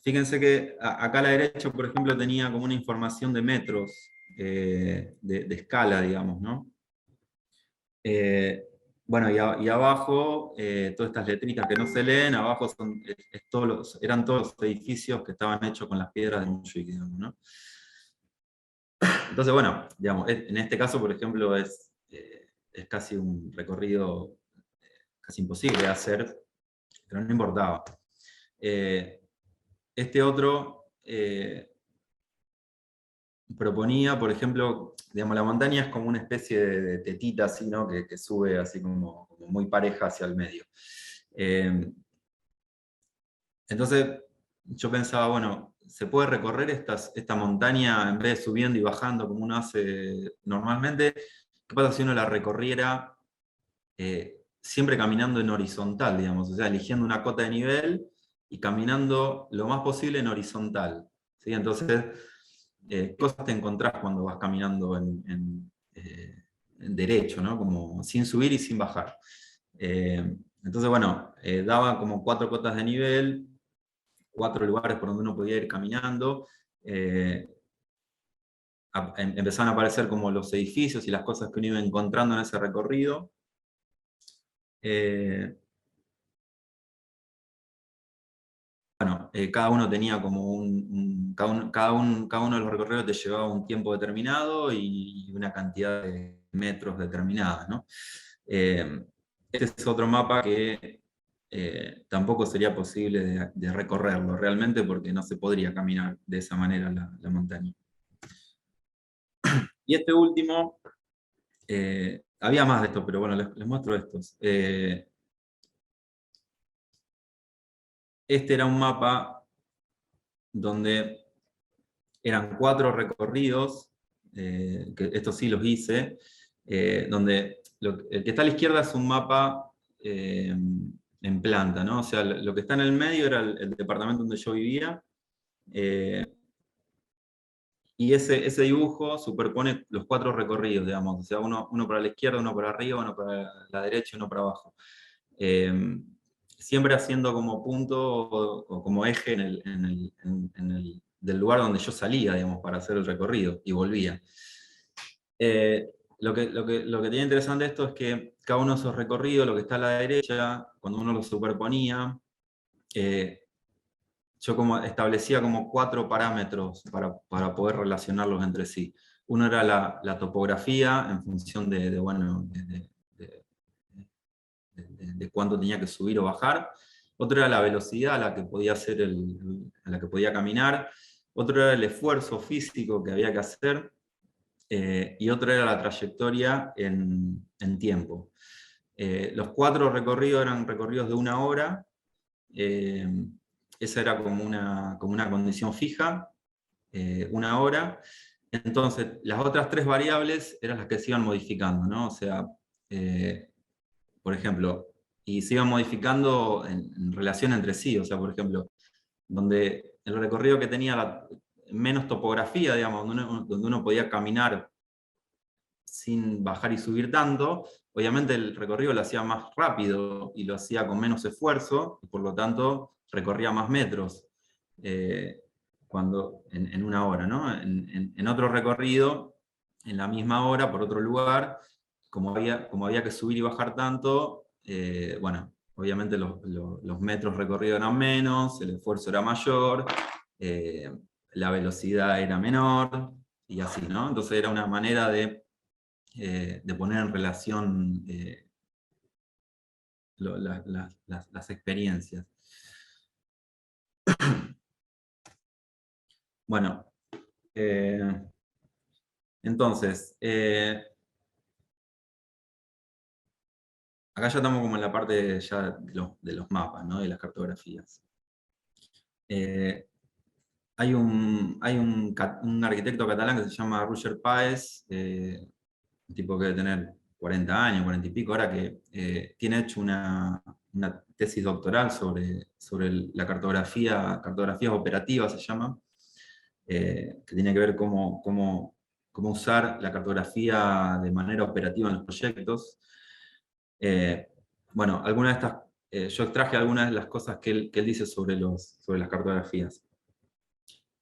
Fíjense que acá a la derecha, por ejemplo, tenía como una información de metros de escala, digamos, ¿no? Bueno, y abajo, todas estas letritas que no se leen, abajo eran todos los edificios que estaban hechos con las piedras de Montjuïc, digamos, ¿no? Entonces, bueno, digamos, en este caso, por ejemplo, es casi un recorrido casi imposible de hacer, pero no importaba. Este otro proponía, por ejemplo, digamos, la montaña es como una especie de tetita así, ¿no? Que sube así como muy pareja hacia el medio. Entonces yo pensaba, bueno, se puede recorrer esta montaña en vez de subiendo y bajando como uno hace normalmente. ¿Qué pasa si uno la recorriera siempre caminando en horizontal, digamos? O sea, eligiendo una cota de nivel y caminando lo más posible en horizontal, ¿sí? Entonces, cosas te encontrás cuando vas caminando en derecho, ¿no? Como sin subir y sin bajar. Entonces, bueno, daba como 4 cotas de nivel, 4 lugares por donde uno podía ir caminando. Empezaron a aparecer como los edificios y las cosas que uno iba encontrando en ese recorrido. Bueno, cada uno tenía como cada uno de los recorridos te llevaba un tiempo determinado y una cantidad de metros determinada, ¿no? Este es otro mapa que tampoco sería posible de recorrerlo realmente porque no se podría caminar de esa manera la montaña. Y este último, había más de esto, pero bueno, les muestro estos. Este era un mapa donde eran 4 recorridos, que estos sí los hice, donde el que está a la izquierda es un mapa en planta, ¿no? O sea, lo que está en el medio era el departamento donde yo vivía, y ese dibujo superpone los 4 recorridos, digamos, o sea, uno para la izquierda, uno para arriba, uno para la derecha y uno para abajo. Siempre haciendo como punto o como eje del lugar donde yo salía, digamos, para hacer el recorrido y volvía. Lo que tiene interesante esto es que cada uno de esos recorridos, lo que está a la derecha, cuando uno lo superponía, yo como establecía como 4 parámetros para poder relacionarlos entre sí. Uno era la topografía en función bueno, de cuánto tenía que subir o bajar. Otro era la velocidad a la que podía a la que podía caminar. Otro era el esfuerzo físico que había que hacer. Y otro era la trayectoria en tiempo. Los 4 recorridos eran recorridos de 1 hora. Esa era como una condición fija, 1 hora. Entonces, las otras 3 variables eran las que se iban modificando, ¿no? O sea, por ejemplo, y se iban modificando en relación entre sí. O sea, por ejemplo, donde el recorrido que tenía menos topografía, digamos, donde uno podía caminar sin bajar y subir tanto, obviamente el recorrido lo hacía más rápido y lo hacía con menos esfuerzo, y por lo tanto recorría más metros en 1 hora, ¿no? En otro recorrido, en la misma hora, por otro lugar, como había que subir y bajar tanto, bueno, obviamente los metros recorridos eran menos, el esfuerzo era mayor, la velocidad era menor, y así, ¿no? Entonces era una manera de poner en relación las experiencias. Bueno, entonces, acá ya estamos como en la parte ya de los mapas, ¿no? De las cartografías. Hay un arquitecto catalán que se llama Roger Páez, un tipo que debe tener 40 años, 40 y pico, ahora que tiene hecho una tesis doctoral sobre cartografías operativas se llama, que tiene que ver cómo usar la cartografía de manera operativa en los proyectos. Bueno, yo extraje algunas de las cosas que él dice sobre las cartografías,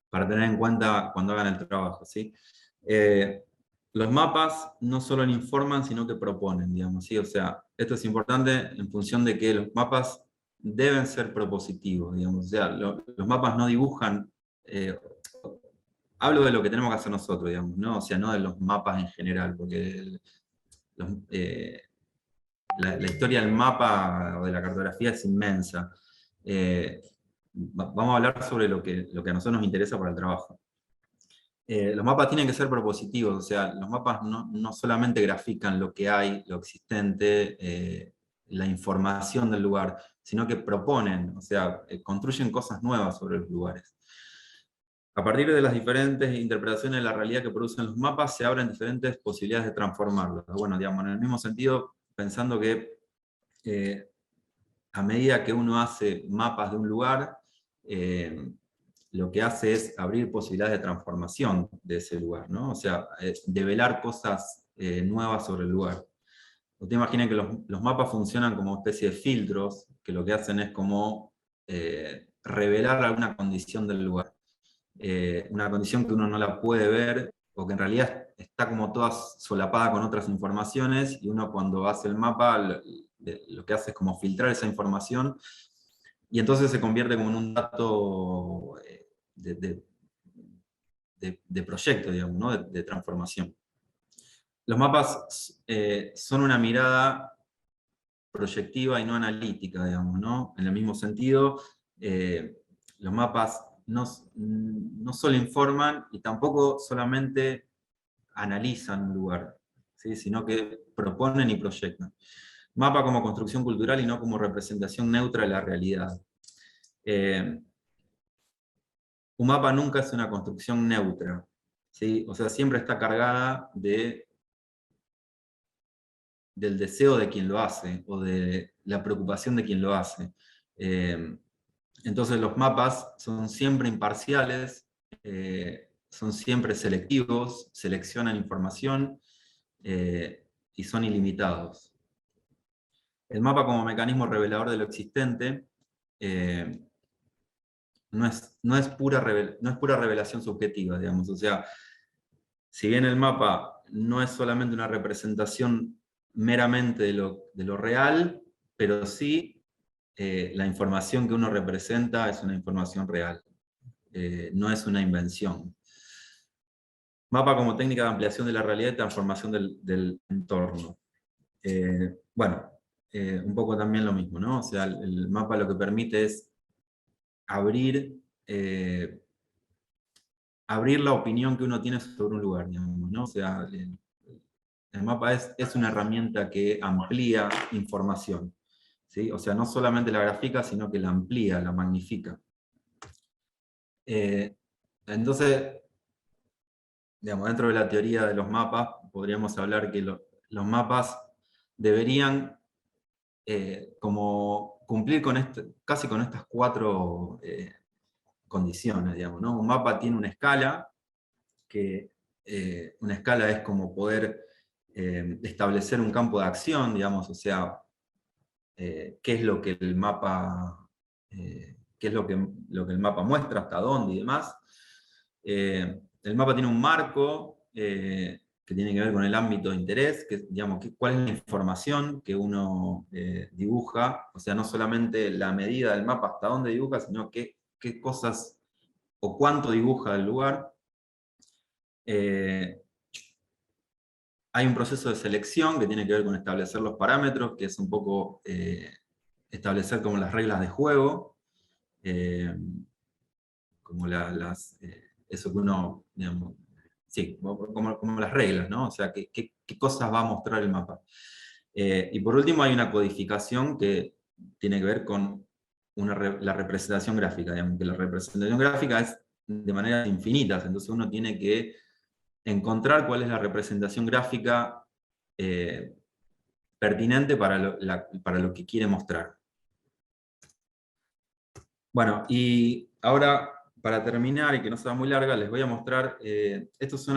para tener en cuenta cuando hagan el trabajo, ¿sí? Los mapas no solo informan, sino que proponen, digamos, ¿sí? O sea, esto es importante en función de que los mapas deben ser propositivos, digamos, o sea, los mapas no dibujan, hablo de lo que tenemos que hacer nosotros, digamos, ¿no? O sea, no de los mapas en general, porque la historia del mapa o de la cartografía es inmensa. Vamos a hablar sobre lo que a nosotros nos interesa para el trabajo. Los mapas tienen que ser propositivos, o sea, los mapas no solamente grafican lo que hay, lo existente, la información del lugar, sino que proponen, o sea, construyen cosas nuevas sobre los lugares. A partir de las diferentes interpretaciones de la realidad que producen los mapas, se abren diferentes posibilidades de transformarlos. Bueno, digamos, en el mismo sentido, pensando que a medida que uno hace mapas de un lugar, lo que hace es abrir posibilidades de transformación de ese lugar, ¿no? O sea, develar cosas nuevas sobre el lugar. Usted imagina que los mapas funcionan como especie de filtros, que lo que hacen es como revelar alguna condición del lugar. Una condición que uno no la puede ver, o que en realidad está como toda solapada con otras informaciones, y uno cuando hace el mapa lo que hace es como filtrar esa información, y entonces se convierte como en un dato de proyecto, digamos, ¿no? de transformación. Los mapas son una mirada proyectiva y no analítica, digamos, ¿no? En el mismo sentido, los mapas no solo informan y tampoco solamente analizan un lugar, ¿sí? Sino que proponen y proyectan. Mapa como construcción cultural y no como representación neutra de la realidad. Un mapa nunca es una construcción neutra, ¿sí? O sea, siempre está cargada de del deseo de quien lo hace, o de la preocupación de quien lo hace. Entonces los mapas son siempre imparciales, son siempre selectivos, seleccionan información, y son ilimitados. El mapa como mecanismo revelador de lo existente no es pura revelación subjetiva, digamos. O sea, si bien el mapa no es solamente una representación meramente de lo real, pero sí la información que uno representa es una información real, no es una invención. Mapa como técnica de ampliación de la realidad y transformación del entorno. Bueno, un poco también lo mismo, ¿no? O sea, el mapa lo que permite es abrir la opinión que uno tiene sobre un lugar, digamos, ¿no? O sea, el mapa es una herramienta que amplía información, ¿sí? O sea, no solamente la grafica, sino que la amplía, la magnifica. Entonces, digamos, dentro de la teoría de los mapas, podríamos hablar que los mapas deberían como cumplir con casi con estas 4 condiciones, digamos, ¿no? Un mapa tiene una escala, que una escala es como poder establecer un campo de acción, digamos, o sea, qué es lo que el mapa, qué es lo que el mapa muestra, hasta dónde y demás. El mapa tiene un marco que tiene que ver con el ámbito de interés, que, digamos, cuál es la información que uno dibuja, o sea, no solamente la medida del mapa hasta dónde dibuja, sino qué cosas o cuánto dibuja del lugar. Hay un proceso de selección que tiene que ver con establecer los parámetros, que es un poco establecer como las reglas de juego, como eso que uno, digamos, sí, como las reglas, ¿no? O sea, qué cosas va a mostrar el mapa. Y por último hay una codificación que tiene que ver con la representación gráfica, digamos, que la representación gráfica es de maneras infinitas, entonces uno tiene que encontrar cuál es la representación gráfica pertinente para lo que quiere mostrar. Bueno, y ahora, para terminar y que no sea muy larga, les voy a mostrar, esto es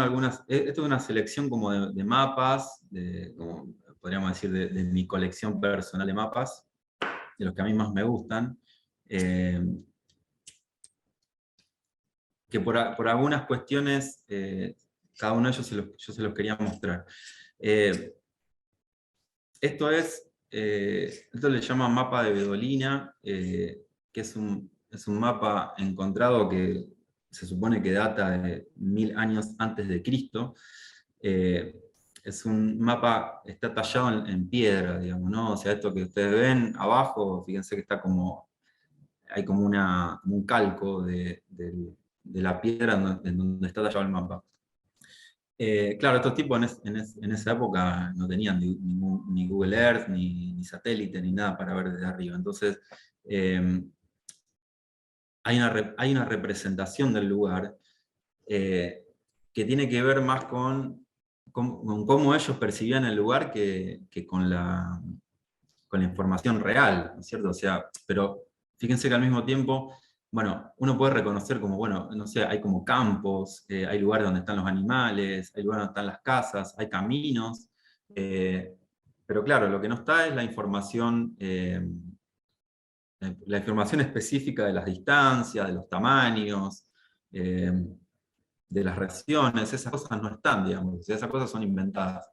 una selección como de mapas, como podríamos decir, de mi colección personal de mapas, de los que a mí más me gustan, que por algunas cuestiones, cada uno de ellos yo se los quería mostrar. Esto le llaman mapa de Bedolina, que es un mapa encontrado que se supone que data de 1000 años antes de Cristo. Es un mapa, está tallado en piedra, digamos, ¿no? O sea, esto que ustedes ven abajo, fíjense que está hay como un calco de la piedra en donde está tallado el mapa. Claro, estos tipos en esa época no tenían ni Google Earth, ni satélite, ni nada para ver desde arriba. Entonces, hay una representación del lugar que tiene que ver más con cómo ellos percibían el lugar que con la información real, ¿no es cierto? O sea, pero fíjense que al mismo tiempo, bueno, uno puede reconocer como, bueno, no sé, hay como campos, hay lugares donde están los animales, hay lugares donde están las casas, hay caminos, pero claro, lo que no está es la información específica de las distancias, de los tamaños, de las regiones, esas cosas no están, digamos, esas cosas son inventadas.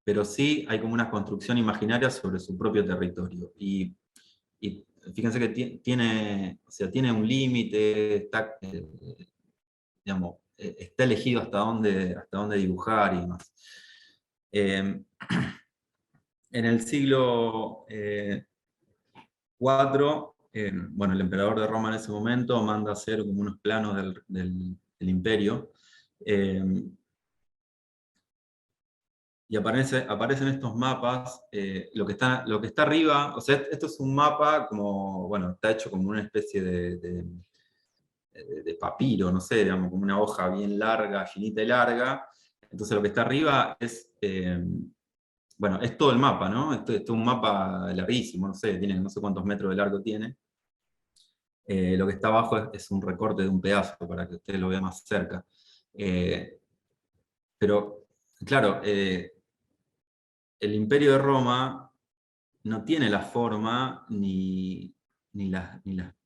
Pero sí hay como una construcción imaginaria sobre su propio territorio. Y fíjense que tiene un límite, está elegido hasta dónde dibujar y demás. En el siglo IV, bueno, el emperador de Roma en ese momento manda a hacer como unos planos del imperio, y aparecen estos mapas, lo que está arriba, o sea, esto es un mapa como, bueno, está hecho como una especie de papiro, no sé, digamos, como una hoja bien larga, finita y larga, Entonces lo que está arriba es, bueno, es todo el mapa, ¿no? Esto es un mapa larguísimo, no sé, tiene no sé cuántos metros de largo tiene. Lo que está abajo es un recorte de un pedazo para que ustedes lo vean más cerca. Pero, claro, el Imperio de Roma no tiene la forma ni las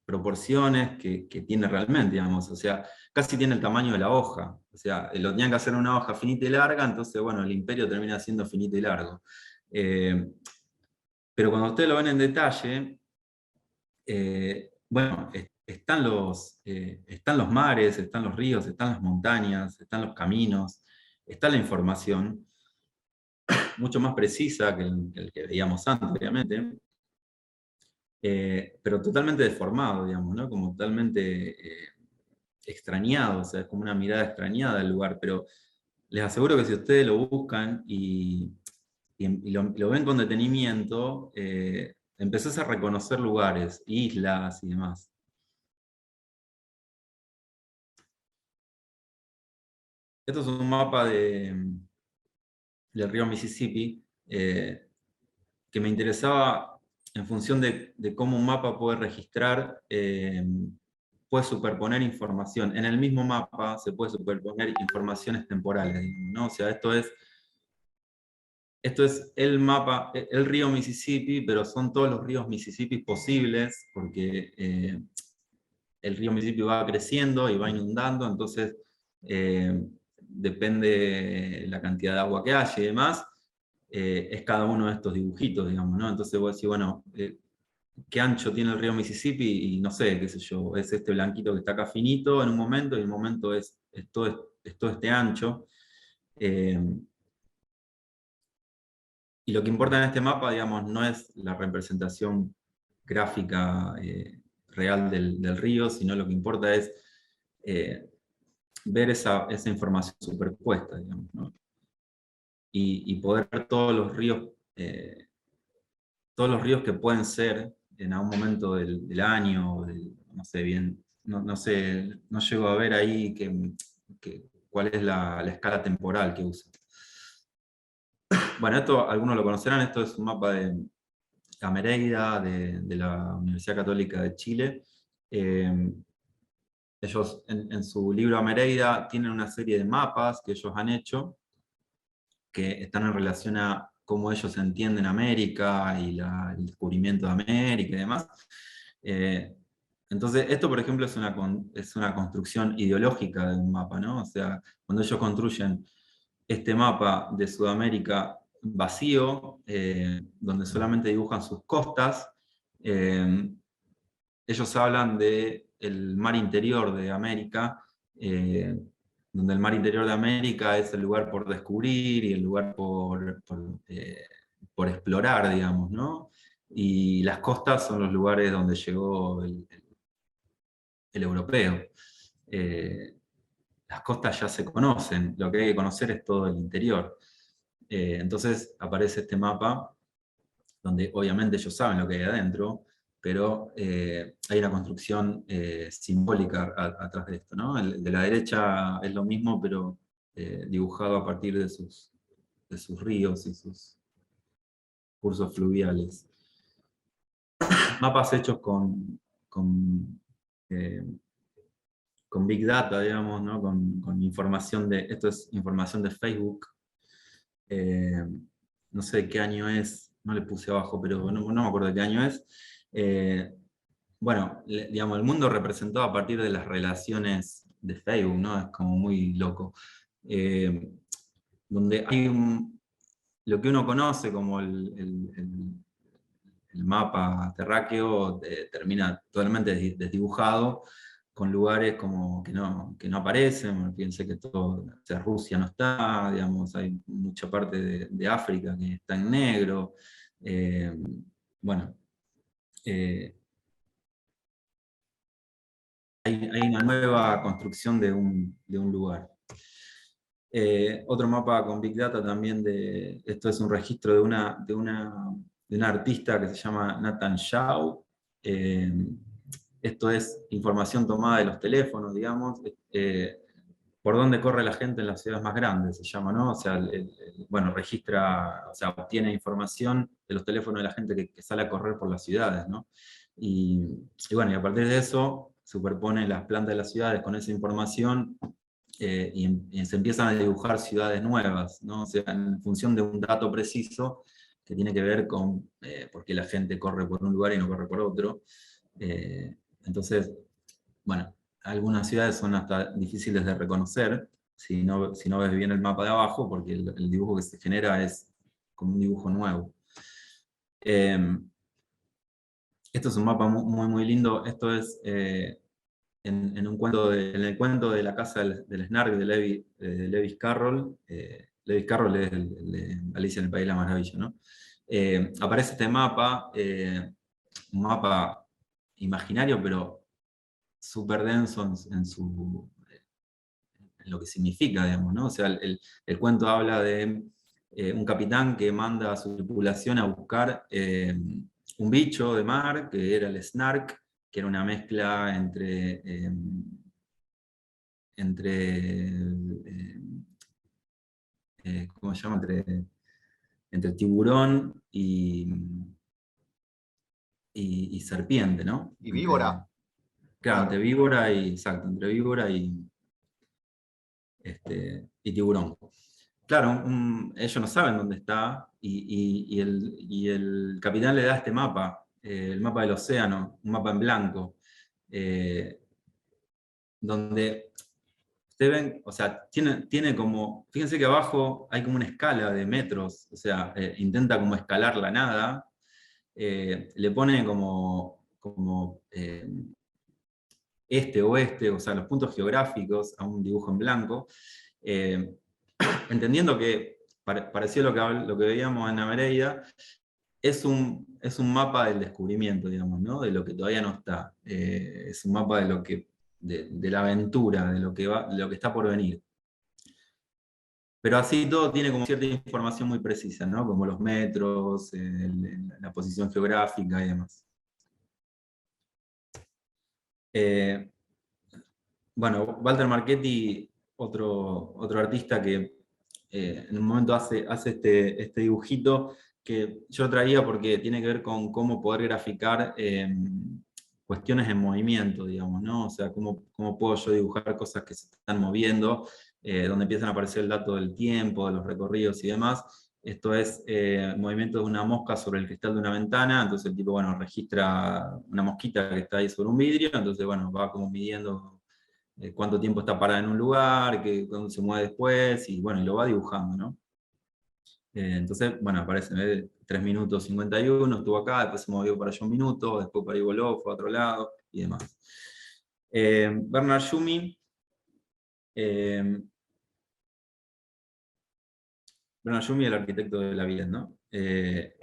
proporciones que tiene realmente, digamos. O sea, casi tiene el tamaño de la hoja. O sea, lo tenían que hacer una hoja finita y larga, entonces, bueno, el imperio termina siendo finito y largo. Pero cuando ustedes lo ven en detalle, bueno, están los mares, están los ríos, están las montañas, están los caminos, está la información, mucho más precisa que el que veíamos antes, obviamente, pero totalmente deformado, digamos, ¿no? Como totalmente extrañado, o sea, es como una mirada extrañada del lugar, pero les aseguro que si ustedes lo buscan y lo ven con detenimiento, empezás a reconocer lugares, islas y demás. Esto es un mapa del río Mississippi, que me interesaba en función de cómo un mapa puede registrar, puede superponer información. En el mismo mapa se puede superponer informaciones temporales, ¿no? O sea, esto es el mapa, el río Mississippi, pero son todos los ríos Mississippi posibles, porque el río Mississippi va creciendo y va inundando, entonces depende la cantidad de agua que haya y demás, es cada uno de estos dibujitos, digamos, ¿no? Entonces vos decís, bueno, ¿qué ancho tiene el río Mississippi? Y no sé, qué sé yo, es este blanquito que está acá finito en un momento, y en un momento es todo este ancho. Eh, y lo que importa en este mapa, digamos, no es la representación gráfica real del río, sino lo que importa es ver esa información superpuesta, digamos, ¿no? Y poder ver todos los ríos que pueden ser en algún momento del año, no sé bien, no sé, no llego a ver ahí cuál es la escala temporal que usa. Bueno, esto algunos lo conocerán, esto es un mapa de Amereida, de la Universidad Católica de Chile. Ellos en su libro Amereida tienen una serie de mapas que ellos han hecho, que están en relación a cómo ellos entienden América y el descubrimiento de América y demás. Entonces, esto, por ejemplo, es una construcción ideológica de un mapa, ¿no? O sea, cuando ellos construyen este mapa de Sudamérica vacío, donde solamente dibujan sus costas, ellos hablan del mar interior de América, donde el mar interior de América es el lugar por descubrir y el lugar por explorar, digamos, ¿no? Y las costas son los lugares donde llegó el europeo. Las costas ya se conocen, lo que hay que conocer es todo el interior. Entonces aparece este mapa, donde obviamente ellos saben lo que hay adentro, pero hay una construcción simbólica atrás de esto, ¿no? El de la derecha es lo mismo, pero dibujado a partir de sus ríos y sus cursos fluviales. Mapas hechos eh, con Big Data, digamos, ¿no? Con información esto es información de Facebook. No sé de qué año es, no le puse abajo, pero no me acuerdo de qué año es. Bueno, digamos, el mundo representado a partir de las relaciones de Facebook, ¿no? Es como muy loco. Donde hay lo que uno conoce como el mapa terráqueo termina totalmente desdibujado, con lugares como que no aparecen. Bueno, piense que todo, o sea, Rusia no está, digamos, hay mucha parte de África que está en negro. Bueno, hay una nueva construcción de un lugar. Otro mapa con Big Data también, esto es un registro de una artista que se llama Nathan Shaw. Esto es información tomada de los teléfonos, digamos. por dónde corre la gente en las ciudades más grandes, se llama, ¿no? O sea, bueno, registra, o sea, obtiene información de los teléfonos de la gente que sale a correr por las ciudades, ¿no? Y bueno, y a partir de eso superpone las plantas de las ciudades con esa información y se empiezan a dibujar ciudades nuevas, ¿no? O sea, en función de un dato preciso que tiene que ver con por qué la gente corre por un lugar y no corre por otro. Entonces, bueno, algunas ciudades son hasta difíciles de reconocer si no ves bien el mapa de abajo, porque el dibujo que se genera es como un dibujo nuevo. Esto es un mapa muy lindo. Esto es en el cuento de la casa del Snark de Lewis Carroll. Lewis Carroll es el de Alicia en el País de la Maravilla, ¿no? Aparece este mapa, un mapa imaginario, pero súper denso en lo que significa, digamos, ¿no? O sea, el cuento habla de un capitán que manda a su tripulación a buscar un bicho de mar, que era el Snark, que era una mezcla ¿cómo se llama? Entre tiburón y serpiente, ¿no? Y víbora. Claro, entre víbora y, exacto, entre víbora y tiburón. Claro, ellos no saben dónde está y el capitán le da este mapa, el mapa del océano, un mapa en blanco, donde ustedes ven, o sea, tiene como, fíjense que abajo hay como una escala de metros, o sea, intenta como escalar la nada, le pone como oeste, o sea, los puntos geográficos a un dibujo en blanco, entendiendo que, parecido a lo que veíamos en Nereida, es un mapa del descubrimiento, digamos, ¿no? De lo que todavía no está. Es un mapa de la aventura, de lo que está por venir. Pero así todo tiene como cierta información muy precisa, ¿no? Como los metros, la posición geográfica y demás. Bueno, Walter Marchetti, otro artista que en un momento hace este dibujito que yo traía porque tiene que ver con cómo poder graficar cuestiones en movimiento, digamos, ¿no? O sea, cómo puedo yo dibujar cosas que se están moviendo, donde empiezan a aparecer el dato del tiempo, de los recorridos y demás. Esto es movimiento de una mosca sobre el cristal de una ventana, entonces el tipo, bueno, registra una mosquita que está ahí sobre un vidrio, entonces, bueno, va como midiendo cuánto tiempo está parada en un lugar, cuándo se mueve después, y bueno, y lo va dibujando, ¿no? Entonces, bueno, aparece 3 minutos 51, estuvo acá, después se movió para allá un minuto, después para ahí voló, fue a otro lado, y demás. Bernard Tschumi, el arquitecto de la vida, ¿no? En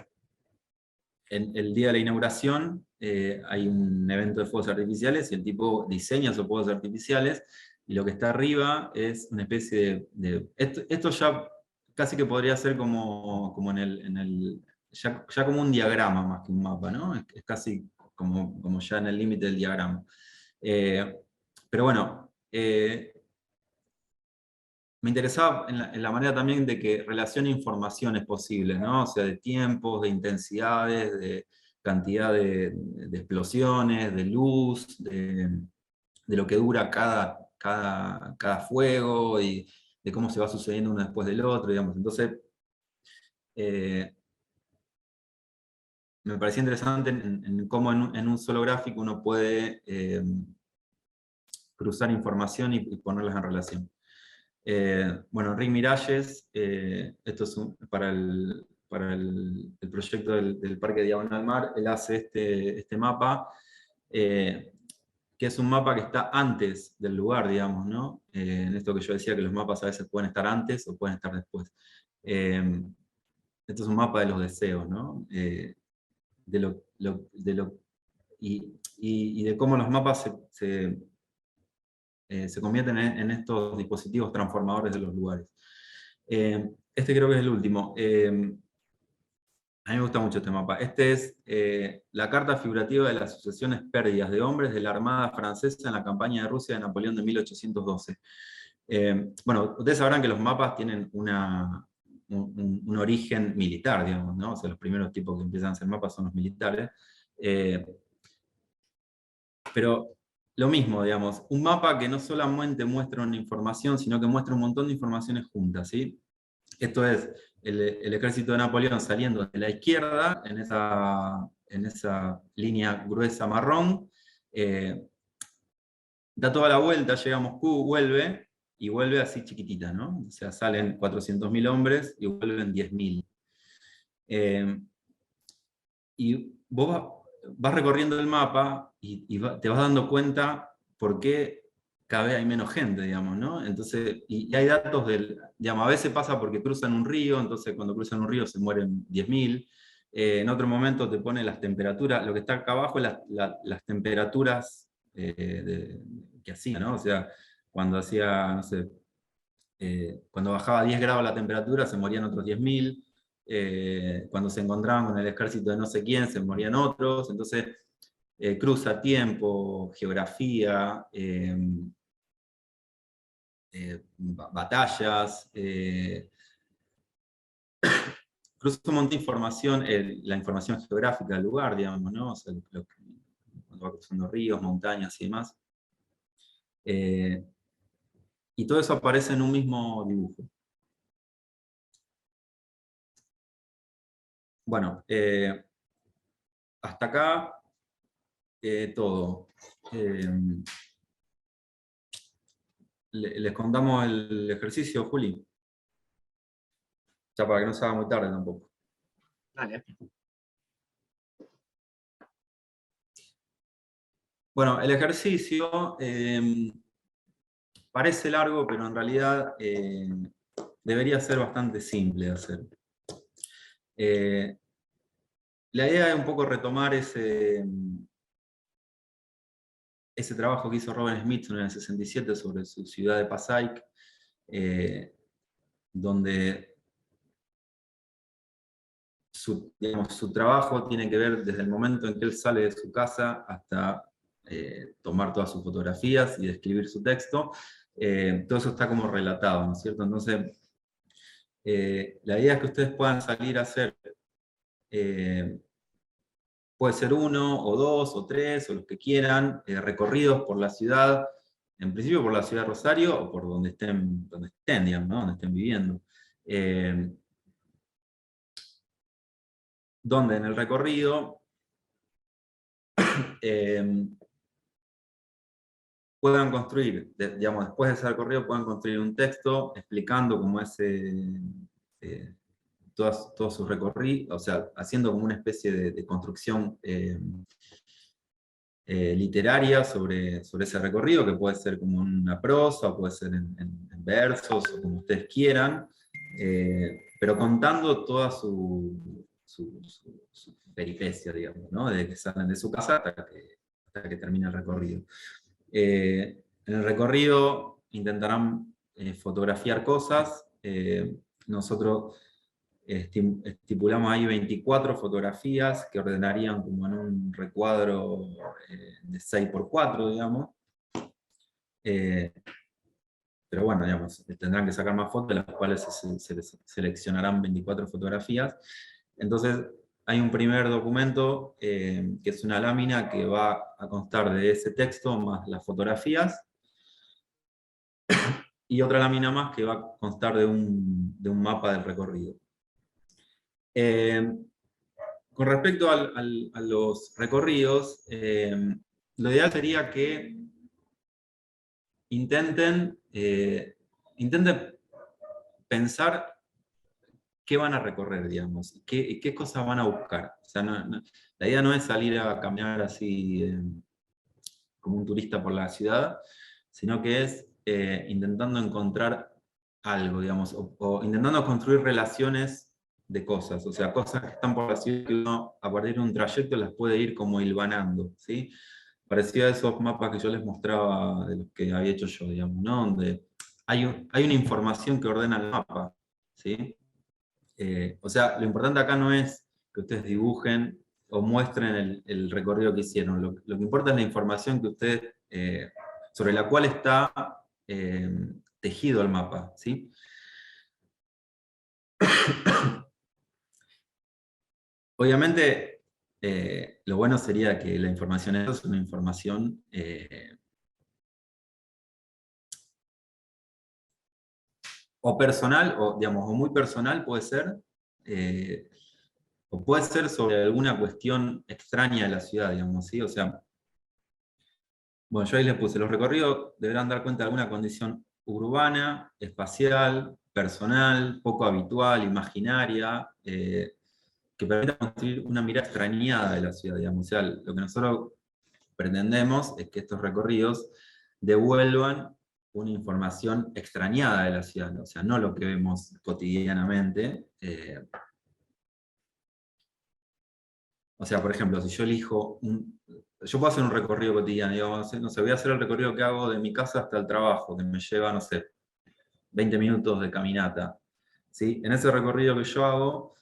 el día de la inauguración hay un evento de fuegos artificiales y el tipo diseña esos fuegos artificiales y lo que está arriba es una especie esto ya casi que podría ser como ya como un diagrama más que un mapa, ¿no? Es casi como ya en el límite del diagrama. Pero bueno, me interesaba en la manera también de que relacione informaciones posibles, ¿no? O sea, de tiempos, de intensidades, de cantidad de explosiones, de luz, de lo que dura cada fuego y de cómo se va sucediendo uno después del otro, digamos. Entonces, me parecía interesante en cómo en un solo gráfico uno puede cruzar información y ponerlas en relación. Bueno, Rick Miralles, esto es para el proyecto del Parque Diagonal Mar, él hace este mapa, que es un mapa que está antes del lugar, digamos, ¿no? En esto que yo decía, que los mapas a veces pueden estar antes o pueden estar después. Esto es un mapa de los deseos, ¿no? Y de cómo los mapas se convierten en estos dispositivos transformadores de los lugares. Este creo que es el último. A mí me gusta mucho este mapa. Este es la carta figurativa de las sucesiones pérdidas de hombres de la Armada Francesa en la campaña de Rusia de Napoleón de 1812. Bueno, ustedes sabrán que los mapas tienen un origen militar, digamos, ¿no? O sea, los primeros tipos que empiezan a hacer mapas son los militares. Pero lo mismo, digamos, un mapa que no solamente muestra una información, sino que muestra un montón de informaciones juntas, ¿sí? Esto es, el ejército de Napoleón saliendo de la izquierda, en esa línea gruesa marrón, da toda la vuelta, llega a Moscú, vuelve, y vuelve así chiquitita, ¿no? O sea, salen 400.000 hombres y vuelven 10.000. Y vos vas recorriendo el mapa y te vas dando cuenta por qué cada vez hay menos gente, digamos, ¿no? Entonces, y hay datos digamos, a veces pasa porque cruzan un río, entonces cuando cruzan un río se mueren 10.000. En otro momento te pone las temperaturas, lo que está acá abajo es las temperaturas que hacía, ¿no? O sea, cuando hacía, no sé, cuando bajaba 10 grados la temperatura se morían otros 10.000. Cuando se encontraban con el ejército de no sé quién, se morían otros. Entonces, cruza tiempo, geografía, batallas, cruza un montón de información, la información geográfica del lugar, digamos, ¿no? O sea, cuando va cruzando ríos, montañas y demás. Y todo eso aparece en un mismo dibujo. Bueno, hasta acá todo. ¿Les contamos el ejercicio, Juli? Ya para que no se haga muy tarde tampoco. Dale. Bueno, el ejercicio parece largo, pero en realidad debería ser bastante simple de hacer. La idea es un poco retomar ese trabajo que hizo Robert Smithson en el 67 sobre su ciudad de Passaic, donde su trabajo tiene que ver desde el momento en que él sale de su casa hasta tomar todas sus fotografías y describir su texto. Todo eso está como relatado, ¿no es cierto? Entonces, la idea es que ustedes puedan salir a hacer, puede ser 1, o 2, o 3, o los que quieran, recorridos por la ciudad, en principio por la ciudad de Rosario, o por donde estén, digamos, ¿no? Donde estén viviendo. Donde en el recorrido puedan construir, digamos, después de ese recorrido, puedan construir un texto explicando cómo es todo su recorrido, o sea, haciendo como una especie de construcción literaria sobre ese recorrido, que puede ser como una prosa, o puede ser en versos, o como ustedes quieran, pero contando toda su peripecia, digamos, ¿no? Desde que salen de su casa hasta que termina el recorrido. En el recorrido intentarán fotografiar cosas. Nosotros estipulamos ahí 24 fotografías que ordenarían como en un recuadro de 6x4, digamos. Pero bueno, digamos, tendrán que sacar más fotos, de las cuales se seleccionarán 24 fotografías. Entonces, hay un primer documento que es una lámina que va a constar de ese texto más las fotografías, y otra lámina más que va a constar de un mapa del recorrido. Con respecto a los recorridos, lo ideal sería que intenten pensar qué van a recorrer, digamos, qué cosas van a buscar. O sea, la idea no es salir a caminar así como un turista por la ciudad, sino que es intentando encontrar algo, digamos, o intentando construir relaciones de cosas, o sea, cosas que están por la ciudad que uno a partir de un trayecto las puede ir como hilvanando, ¿sí? Parecido a esos mapas que yo les mostraba de los que había hecho yo, digamos, ¿no? Donde hay una información que ordena el mapa, ¿sí? O sea, lo importante acá no es que ustedes dibujen o muestren el recorrido que hicieron, lo que importa es la información que ustedes, sobre la cual está tejido el mapa, ¿sí? Obviamente, lo bueno sería que la información es una información o personal, o digamos, o muy personal puede ser, o puede ser sobre alguna cuestión extraña de la ciudad, digamos, ¿sí? O sea, bueno, yo ahí les puse, los recorridos deberán dar cuenta de alguna condición urbana, espacial, personal, poco habitual, imaginaria, que permita construir una mirada extrañada de la ciudad, digamos. O sea, lo que nosotros pretendemos es que estos recorridos devuelvan una información extrañada de la ciudad, ¿no? O sea, no lo que vemos cotidianamente. O sea, por ejemplo, si yo elijo yo puedo hacer un recorrido cotidiano, digamos, no sé, voy a hacer el recorrido que hago de mi casa hasta el trabajo, que me lleva, no sé, 20 minutos de caminata, ¿sí? En ese recorrido que yo hago,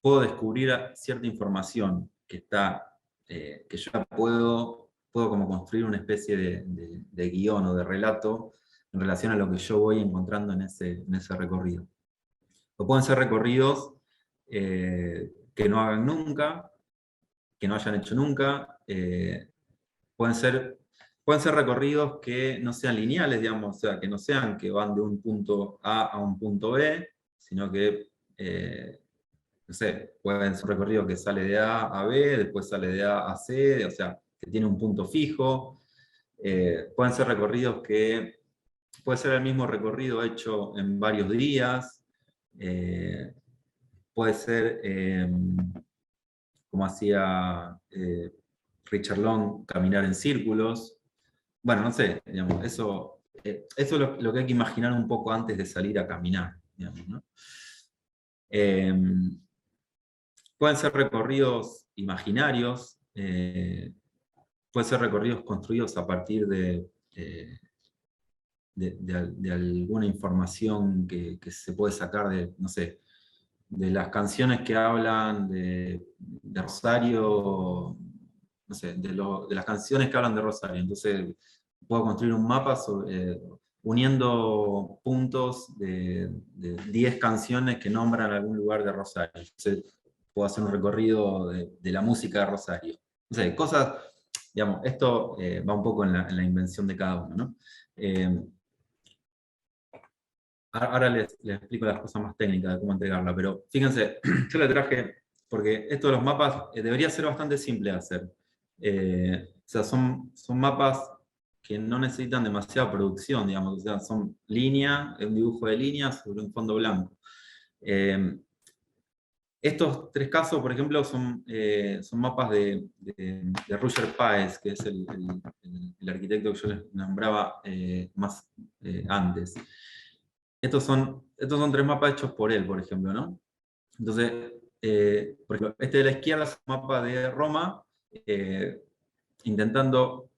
puedo descubrir cierta información que está, que yo puedo como construir una especie de guión o de relato en relación a lo que yo voy encontrando en ese recorrido. O pueden ser recorridos que no hagan nunca, que no hayan hecho nunca, pueden ser recorridos que no sean lineales, digamos, o sea, que no sean que van de un punto A a un punto B, sino que no sé, puede ser un recorrido que sale de A a B, después sale de A a C, o sea, que tiene un punto fijo. Pueden ser recorridos que, puede ser el mismo recorrido hecho en varios días. Puede ser, como hacía Richard Long, caminar en círculos. Bueno, no sé, digamos, eso es lo que hay que imaginar un poco antes de salir a caminar, digamos, ¿no? Pueden ser recorridos imaginarios, pueden ser recorridos construidos a partir de alguna información que se puede sacar de, no sé, de las canciones que hablan de Rosario, no sé, de las canciones que hablan de Rosario. Entonces, puedo construir un mapa uniendo puntos de 10 canciones que nombran algún lugar de Rosario. Entonces, puedo hacer un recorrido de la música de Rosario. No sé, cosas, digamos, esto va un poco en la invención de cada uno, ¿no? Ahora les explico las cosas más técnicas de cómo entregarla, pero fíjense, yo le traje, porque esto de los mapas debería ser bastante simple de hacer. O sea, son mapas que no necesitan demasiada producción, digamos, o sea, son un dibujo de líneas sobre un fondo blanco. Estos tres casos, por ejemplo, son mapas de Roger Páez, que es el arquitecto que yo les nombraba más antes. Estos son tres mapas hechos por él, por ejemplo, ¿no? Entonces, por ejemplo, este de la izquierda es un mapa de Roma, intentando,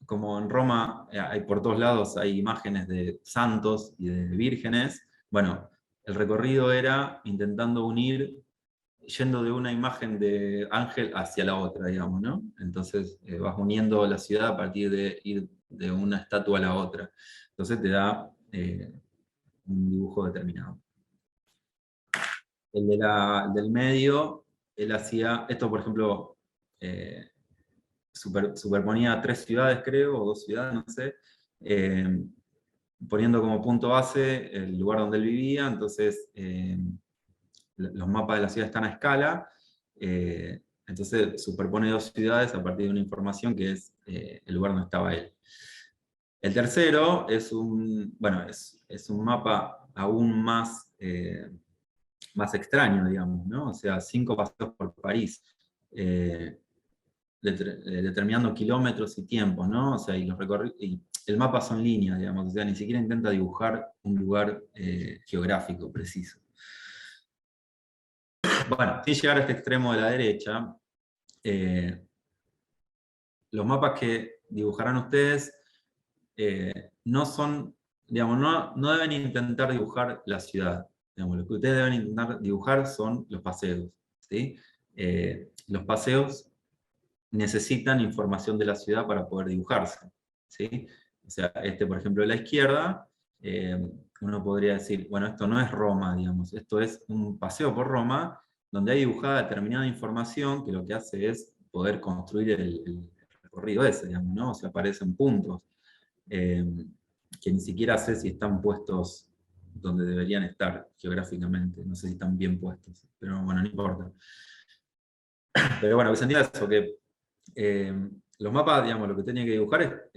como en Roma hay por todos lados hay imágenes de santos y de vírgenes, bueno, el recorrido era intentando unir, yendo de una imagen de ángel hacia la otra, digamos, ¿no? Entonces vas uniendo la ciudad a partir de ir de una estatua a la otra. Entonces te da un dibujo determinado. El del medio, él hacía, esto por ejemplo, superponía 3 ciudades, creo, o 2 ciudades, no sé, poniendo como punto base el lugar donde él vivía, entonces los mapas de la ciudad están a escala, entonces superpone 2 ciudades a partir de una información que es el lugar donde estaba él. El tercero es un mapa aún más, más extraño, digamos, ¿no? O sea, 5 paseos por París, determinando kilómetros y tiempos, ¿no? O sea, y el mapa son líneas, digamos, o sea, ni siquiera intenta dibujar un lugar geográfico preciso. Bueno, sin llegar a este extremo de la derecha, los mapas que dibujarán ustedes no son, digamos, no deben intentar dibujar la ciudad. Digamos, lo que ustedes deben intentar dibujar son los paseos, ¿sí? Los paseos necesitan información de la ciudad para poder dibujarse, ¿sí? O sea, por ejemplo, de la izquierda, uno podría decir, bueno, esto no es Roma, digamos, esto es un paseo por Roma, donde hay dibujada determinada información que lo que hace es poder construir el recorrido ese, digamos, ¿no? O sea, aparecen puntos eh, que ni siquiera sé si están puestos donde deberían estar geográficamente, no sé si están bien puestos, pero bueno, no importa. Pero bueno, lo que se entiende es eso, que los mapas, digamos, lo que tienen que dibujar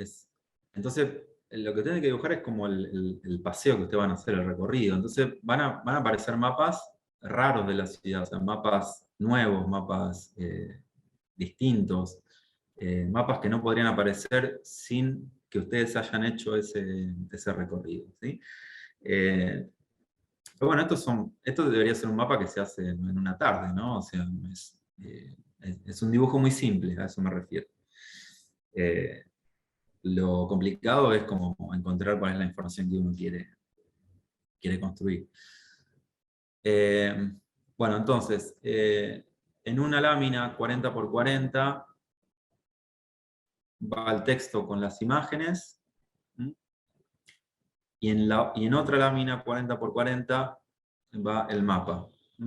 entonces, lo que tienen que dibujar es como el paseo que ustedes van a hacer, el recorrido. Entonces, van a aparecer mapas raros de la ciudad, o sea, mapas nuevos, mapas distintos, mapas que no podrían aparecer sin que ustedes hayan hecho ese recorrido, ¿sí? Pero bueno, esto debería ser un mapa que se hace en una tarde, ¿no? O sea, es un dibujo muy simple, a eso me refiero. Lo complicado es como encontrar cuál es la información que uno quiere construir. Bueno, entonces, en una lámina 40 por 40 va el texto con las imágenes, ¿sí? Y en otra lámina 40 por 40 va el mapa. ¿Sí?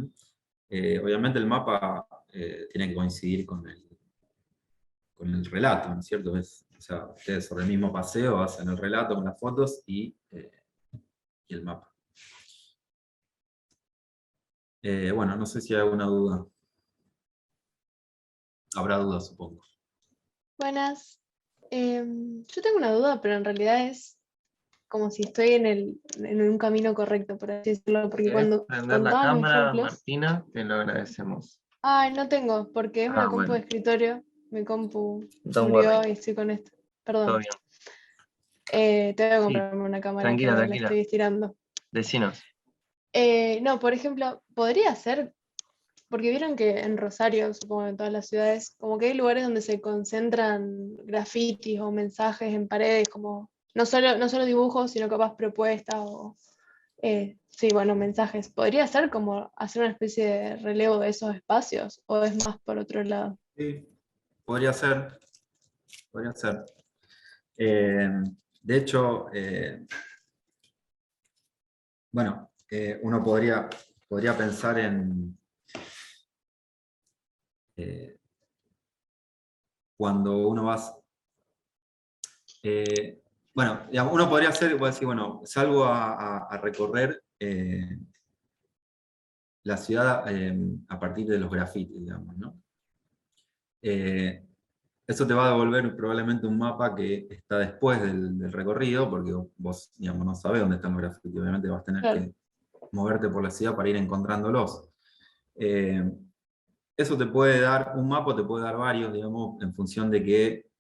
Obviamente el mapa tiene que coincidir con el relato, ¿no es cierto? O sea, ustedes sobre el mismo paseo hacen el relato con las fotos y el mapa. Bueno, no sé si hay alguna duda. Habrá dudas, supongo. Buenas. Yo tengo una duda, pero en realidad es como si estoy en un camino correcto, por así decirlo, porque ¿Querés cuando prender la contaban cámara, ejemplos... Martina? Te lo agradecemos. Ay, no tengo, porque es una compu Bueno, de escritorio. Mi compu don't murió worry, y estoy con esto. todo Perdón. bien. Tengo que Sí, comprarme una cámara, tranquila, pero la tranquila. estoy estirando. Decinos. No, por ejemplo, podría ser, porque vieron que en Rosario, supongo que en todas las ciudades, como que hay lugares donde se concentran grafitis o mensajes en paredes, como no solo dibujos, sino capaz propuestas o, sí, bueno, mensajes. ¿Podría ser como hacer una especie de relevo de esos espacios o es más por otro lado? Sí, podría ser. Podría ser. Eh, de hecho, bueno, uno podría pensar en cuando uno va. Bueno, digamos, uno podría decir, bueno, salgo a recorrer la ciudad a partir de los grafitis, digamos, ¿no? Eso te va a devolver probablemente un mapa que está después del recorrido, porque vos, digamos, no sabés dónde están los grafitis, obviamente vas a tener Claro. que moverte por la ciudad para ir encontrándolos. Eso te puede dar, un mapa te puede dar varios, digamos, en función de que,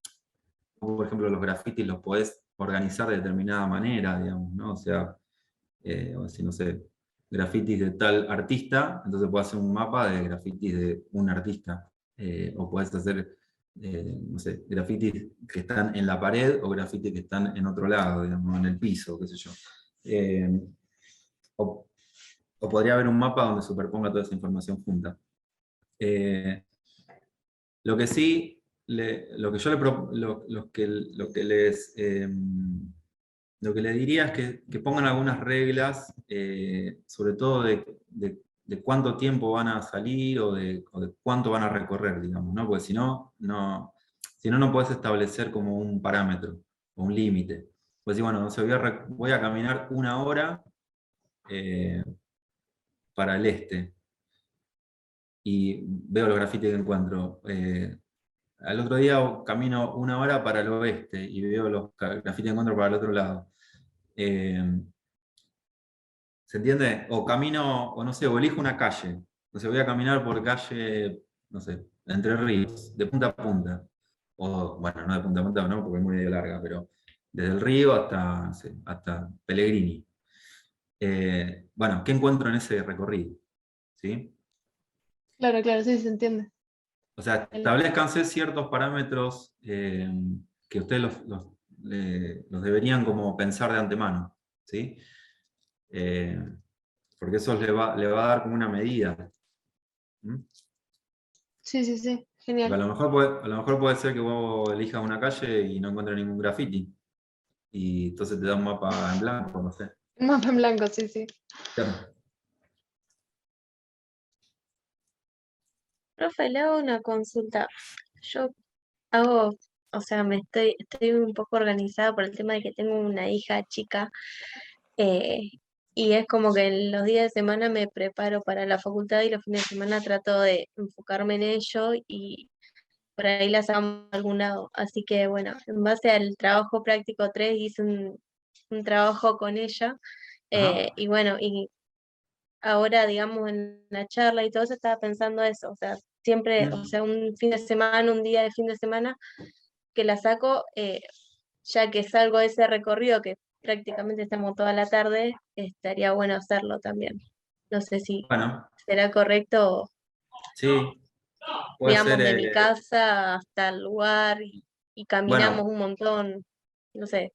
por ejemplo, los grafitis los podés organizar de determinada manera, digamos, ¿no? O sea, o si no sé, grafitis de tal artista, entonces puedes hacer un mapa de grafitis de un artista. O puedes hacer, no sé, grafitis que están en la pared o grafitis que están en otro lado, digamos, en el piso, qué sé yo. O, o podría haber un mapa donde superponga toda esa información junta. Lo que sí, lo que yo lo que le diría es que pongan algunas reglas, sobre todo de cuánto tiempo van a salir o de cuánto van a recorrer, digamos, ¿no? Porque si no puedes establecer como un parámetro o un límite. Pues sí, bueno, no sé, voy a caminar 1 hora para el este y veo los grafitis que encuentro. Al otro día camino 1 hora para el oeste y veo los grafitis que encuentro para el otro lado. ¿Se entiende? O camino, o no sé, o elijo una calle. O sea, voy a caminar por calle, no sé, Entre Ríos, de punta a punta. O, bueno, no de punta a punta, no, porque es muy larga, pero desde el río hasta, no sé, hasta Pellegrini. Bueno, ¿qué encuentro en ese recorrido? ¿Sí? Claro, claro, sí, se entiende. O sea, establezcanse ciertos parámetros que ustedes los deberían como pensar de antemano, ¿sí? Porque eso le va a dar como una medida. ¿Mm? Sí, sí, sí, Porque genial. a lo mejor puede ser que vos elijas una calle y no encuentres ningún graffiti. y entonces te da un mapa en blanco, no sé. Un mapa en blanco, sí, sí. Claro. Profe, le hago una consulta. Yo hago, o sea, estoy un poco organizada por el tema de que tengo una hija chica, eh, y es como que en los días de semana me preparo para la facultad y los fines de semana trato de enfocarme en ello y por ahí las hago a algún lado. Así que bueno, en base al trabajo práctico 3 hice un trabajo con ella, Ajá. y bueno, y ahora, digamos, en la charla y todo eso, estaba pensando eso, o sea, siempre, o sea, un fin de semana, un día de fin de semana que la saco, ya que salgo de ese recorrido que prácticamente estamos toda la tarde, estaría bueno hacerlo también. No sé si Bueno, será correcto, sí, puede ser. digamos, de mi casa hasta el lugar y caminamos Bueno, un montón, no sé,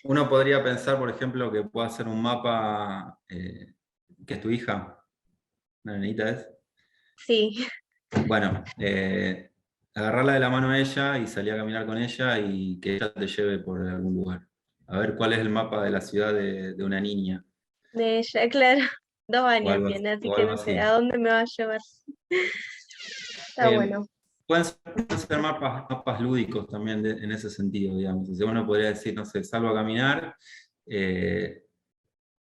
uno podría pensar, por ejemplo, que pueda hacer un mapa, que es tu hija, una nenita es. sí, Bueno, agarrarla de la mano a ella y salir a caminar con ella y que ella te lleve por algún lugar. A ver cuál es el mapa de la ciudad de una niña de ella, claro, 2 años tiene, así o que algo no sé, así. ¿a dónde me va a llevar? Está Eh, bueno. pueden ser mapas lúdicos también en ese sentido, digamos. O sea, uno podría decir, no sé, salgo a caminar, eh,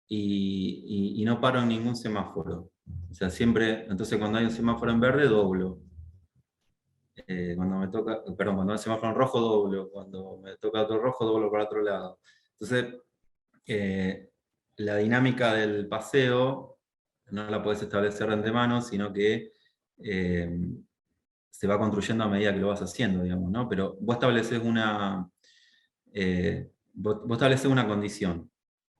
y no paro en ningún semáforo. O sea, siempre, entonces cuando hay un semáforo en verde, doblo. Cuando me toca, perdón, cuando hay un semáforo en rojo, doblo. Cuando me toca otro rojo, doblo para otro lado. Entonces, la dinámica del paseo no la podés establecer de antemano, sino que eh, se va construyendo a medida que lo vas haciendo, digamos, ¿no? Pero vos estableces vos estableces una condición,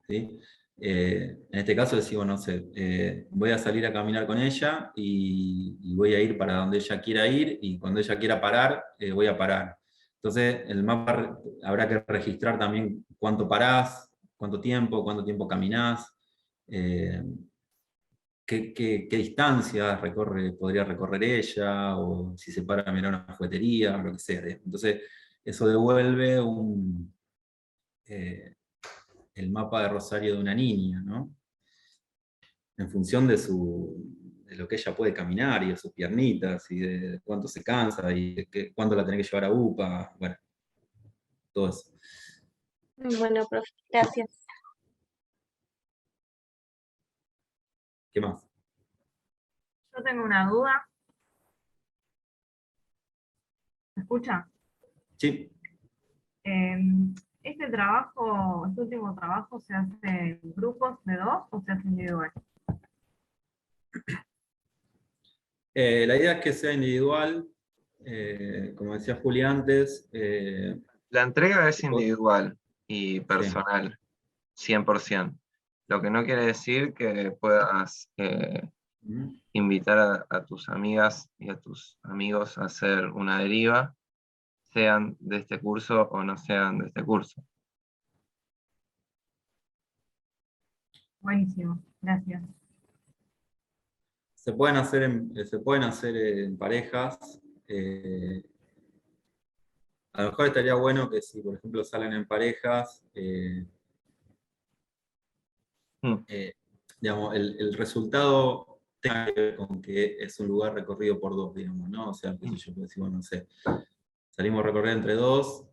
¿sí? En este caso decimos, no sé, voy a salir a caminar con ella y voy a ir para donde ella quiera ir y cuando ella quiera parar, voy a parar. Entonces, el mapa habrá que registrar también cuánto parás, cuánto tiempo caminás, eh, qué distancia podría recorrer ella, o si se para a mirar una juguetería, o lo que sea. Entonces, eso devuelve eh, el mapa de Rosario de una niña, ¿no? En función de lo que ella puede caminar y de sus piernitas y de cuánto se cansa y de cuánto la tiene que llevar a UPA, bueno, todo eso. Bueno, profe, gracias. ¿Qué más? Yo tengo una duda. ¿Me escucha? Sí. ¿Este trabajo, este último trabajo, se hace en grupos de 2 o se hace individual? La idea es que sea individual, como decía Juli antes. La entrega es Sí. individual y personal, 100%. Lo que no quiere decir que puedas invitar a tus amigas y a tus amigos a hacer una deriva, sean de este curso o no sean de este curso. Buenísimo, gracias. Se pueden hacer en parejas. A lo mejor estaría bueno que si, por ejemplo, salen en parejas, digamos, el resultado tenga que ver con que es un lugar recorrido por dos, digamos, ¿no? O sea, qué sé yo, puedo decir, bueno, no sé, salimos a recorrer entre dos,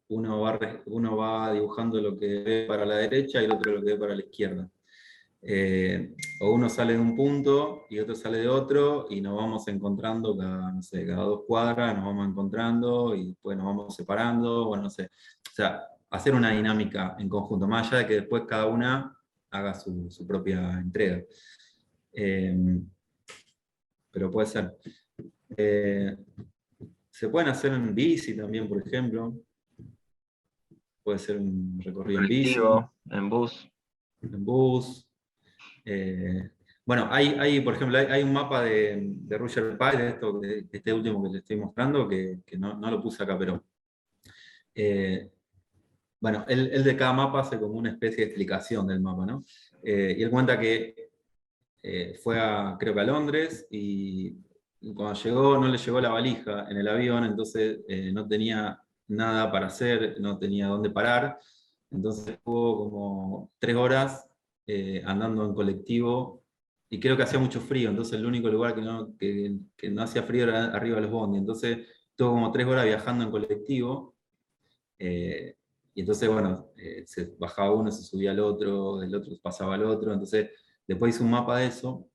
uno va dibujando lo que ve para la derecha y el otro lo que ve para la izquierda. O uno sale de un punto y otro sale de otro y nos vamos encontrando cada, no sé, cada 2 cuadras, nos vamos encontrando y después nos vamos separando, bueno, no sé. O sea, hacer una dinámica en conjunto, más allá de que después cada una haga su propia entrega. Pero puede ser. Se pueden hacer en bici también, por ejemplo. Puede ser un recorrido en bici, Colectivo, en bus. en bus. Bueno, por ejemplo, hay un mapa de Roger Page, de este último que les estoy mostrando, que no lo puse acá, pero bueno, él de cada mapa hace como una especie de explicación del mapa, ¿no? Y él cuenta que fue creo que a Londres, y cuando llegó no le llegó la valija en el avión, entonces no nada para hacer, no tenía dónde parar. Entonces estuvo como 3 horas andando en colectivo y creo que hacía mucho frío, entonces el único lugar que no hacía frío era arriba de los bondis. Entonces estuvo como 3 horas viajando en colectivo. Y entonces, bueno, se bajaba uno, se subía al otro, el otro pasaba al otro. Entonces, después hice un mapa de eso,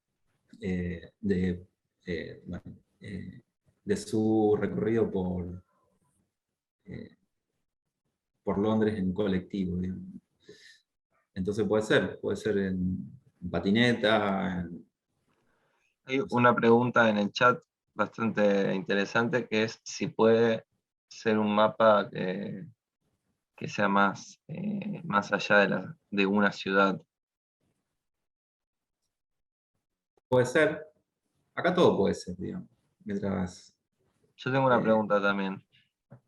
bueno, de su recorrido eh, por Londres en colectivo, digamos. Entonces puede ser en patineta, Hay una pregunta en el chat bastante interesante que es si puede ser un mapa que sea más allá de una ciudad. puede ser. Acá todo puede ser, digamos. Mientras, Yo tengo una eh, pregunta también.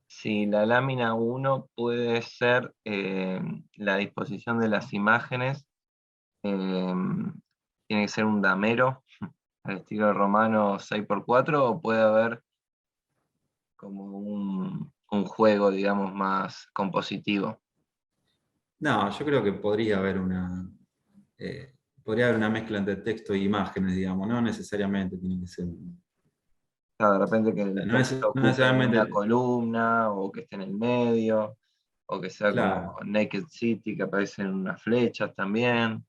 Si la lámina 1 puede ser la disposición de las imágenes, eh, tiene que ser un damero al estilo romano 6x4 o puede haber como un juego, digamos, más compositivo. no, yo creo que podría haber una mezcla entre texto e imágenes, digamos, no necesariamente tiene que ser. O sea, de repente que el texto No ocupe una necesariamente, columna o que esté en el medio, o que sea como claro, Naked City, que aparecen unas flechas también.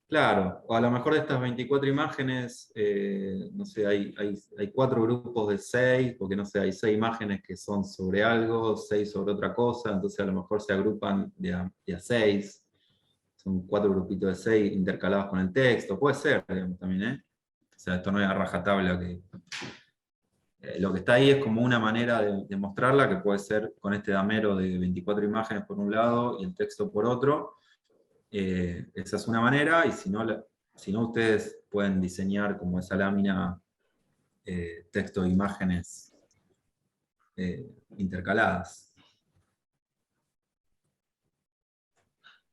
claro. O a lo mejor de estas 24 imágenes, no sé, hay 4 grupos de 6, porque no sé, hay 6 imágenes que son sobre algo, 6 sobre otra cosa, entonces a lo mejor se agrupan de a 6. Son 4 grupitos de 6 intercalados con el texto. Puede ser, digamos, también, ¿eh? O sea, esto no es a rajatabla que. Lo que está ahí es como una manera de mostrarla, que puede ser con este damero de 24 imágenes por un lado y el texto por otro. Esa es una manera, y si no ustedes pueden diseñar como esa lámina texto e imágenes intercaladas.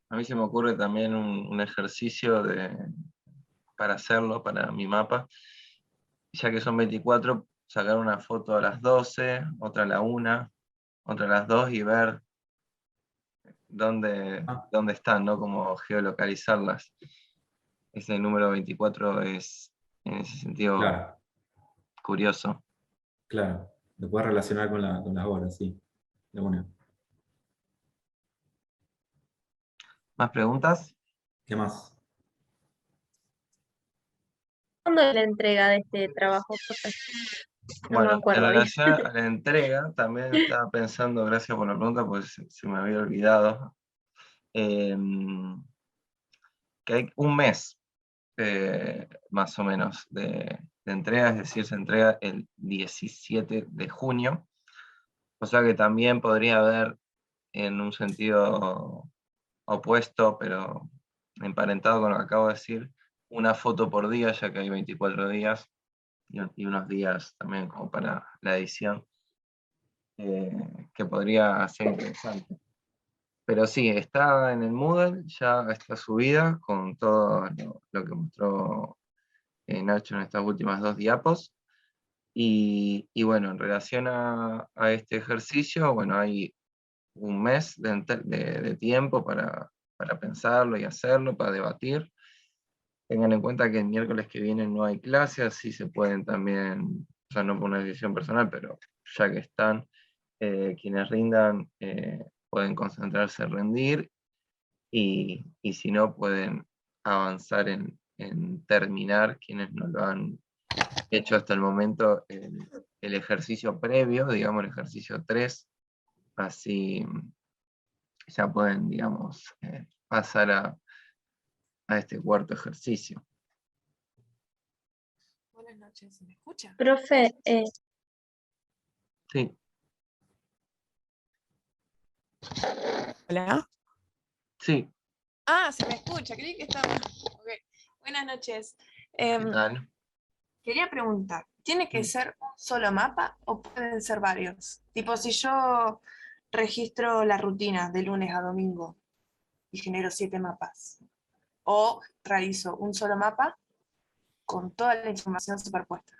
A mí se me ocurre también un ejercicio para hacerlo, para mi mapa, ya que son 24, sacar una foto a las 12, otra a la 1, otra a las 2 y ver Ah, dónde están, ¿no? Como geolocalizarlas. Ese número 24 es, en ese sentido, claro, curioso. claro. Lo puedes relacionar con las horas, sí. De una. ¿Más preguntas? ¿Qué más? ¿Cuándo es la entrega de este trabajo, profe? No me Bueno, en acuerdo bien. relación a la entrega, también estaba pensando, gracias por la pregunta, pues se me había olvidado, que hay un mes más o menos de entrega, es decir, se entrega el 17 de junio, o sea que también podría haber en un sentido opuesto, pero emparentado con lo que acabo de decir, una foto por día, ya que hay 24 días y unos días también como para la edición, que podría ser interesante. Pero sí, está en el Moodle, ya está subida con todo lo que mostró Nacho en estas últimas 2 diapos. Y bueno, en relación a este ejercicio, bueno, hay un mes de tiempo para pensarlo y hacerlo, para debatir. Tengan en cuenta que el miércoles que viene no hay clases, así se pueden también, o sea, no por una decisión personal, pero ya que están, quienes rindan pueden concentrarse en rendir y si no pueden avanzar en terminar, quienes no lo han hecho hasta el momento, el ejercicio previo, digamos el ejercicio 3, así ya pueden, digamos, pasar a este cuarto ejercicio. Buenas noches, ¿se me escucha? Profe, Sí, Hola. sí, Ah, se me escucha, creí que estaba. Ok. Buenas noches. ¿qué tal? Quería preguntar, ¿tiene que Mm. ser un solo mapa o pueden ser varios? Tipo, si yo registro la rutina de lunes a domingo y genero 7 mapas, o realizo un solo mapa con toda la información superpuesta.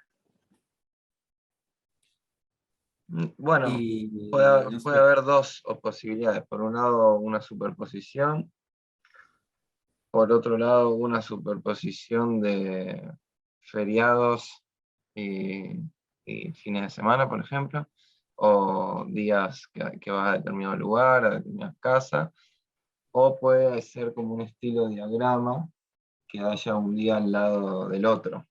Bueno, Y puede no sé, haber dos posibilidades. Por un lado, una superposición. Por otro lado, una superposición de feriados y, y fines de semana, por ejemplo, o días que vas a determinado lugar, a determinadas casas, o puede ser como un estilo diagrama, que haya un día al lado del otro.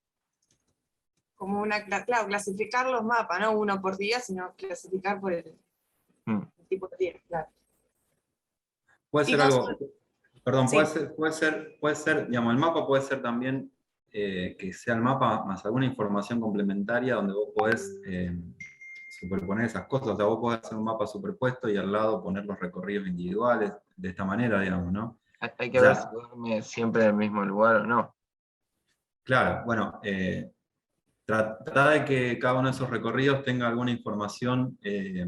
Como claro, clasificar los mapas, no uno por día, sino clasificar por el Mm. tipo de día, claro. puede Y ser no algo, perdón, sí, puede ser, digamos, el mapa puede ser también que sea el mapa más alguna información complementaria donde vos podés superponer esas cosas. O sea, vos podés hacer un mapa superpuesto y al lado poner los recorridos individuales de esta manera, digamos, ¿no? Hay O que ver si sea, duerme siempre en el mismo lugar o no. claro, bueno, trata de que cada uno de esos recorridos tenga alguna información que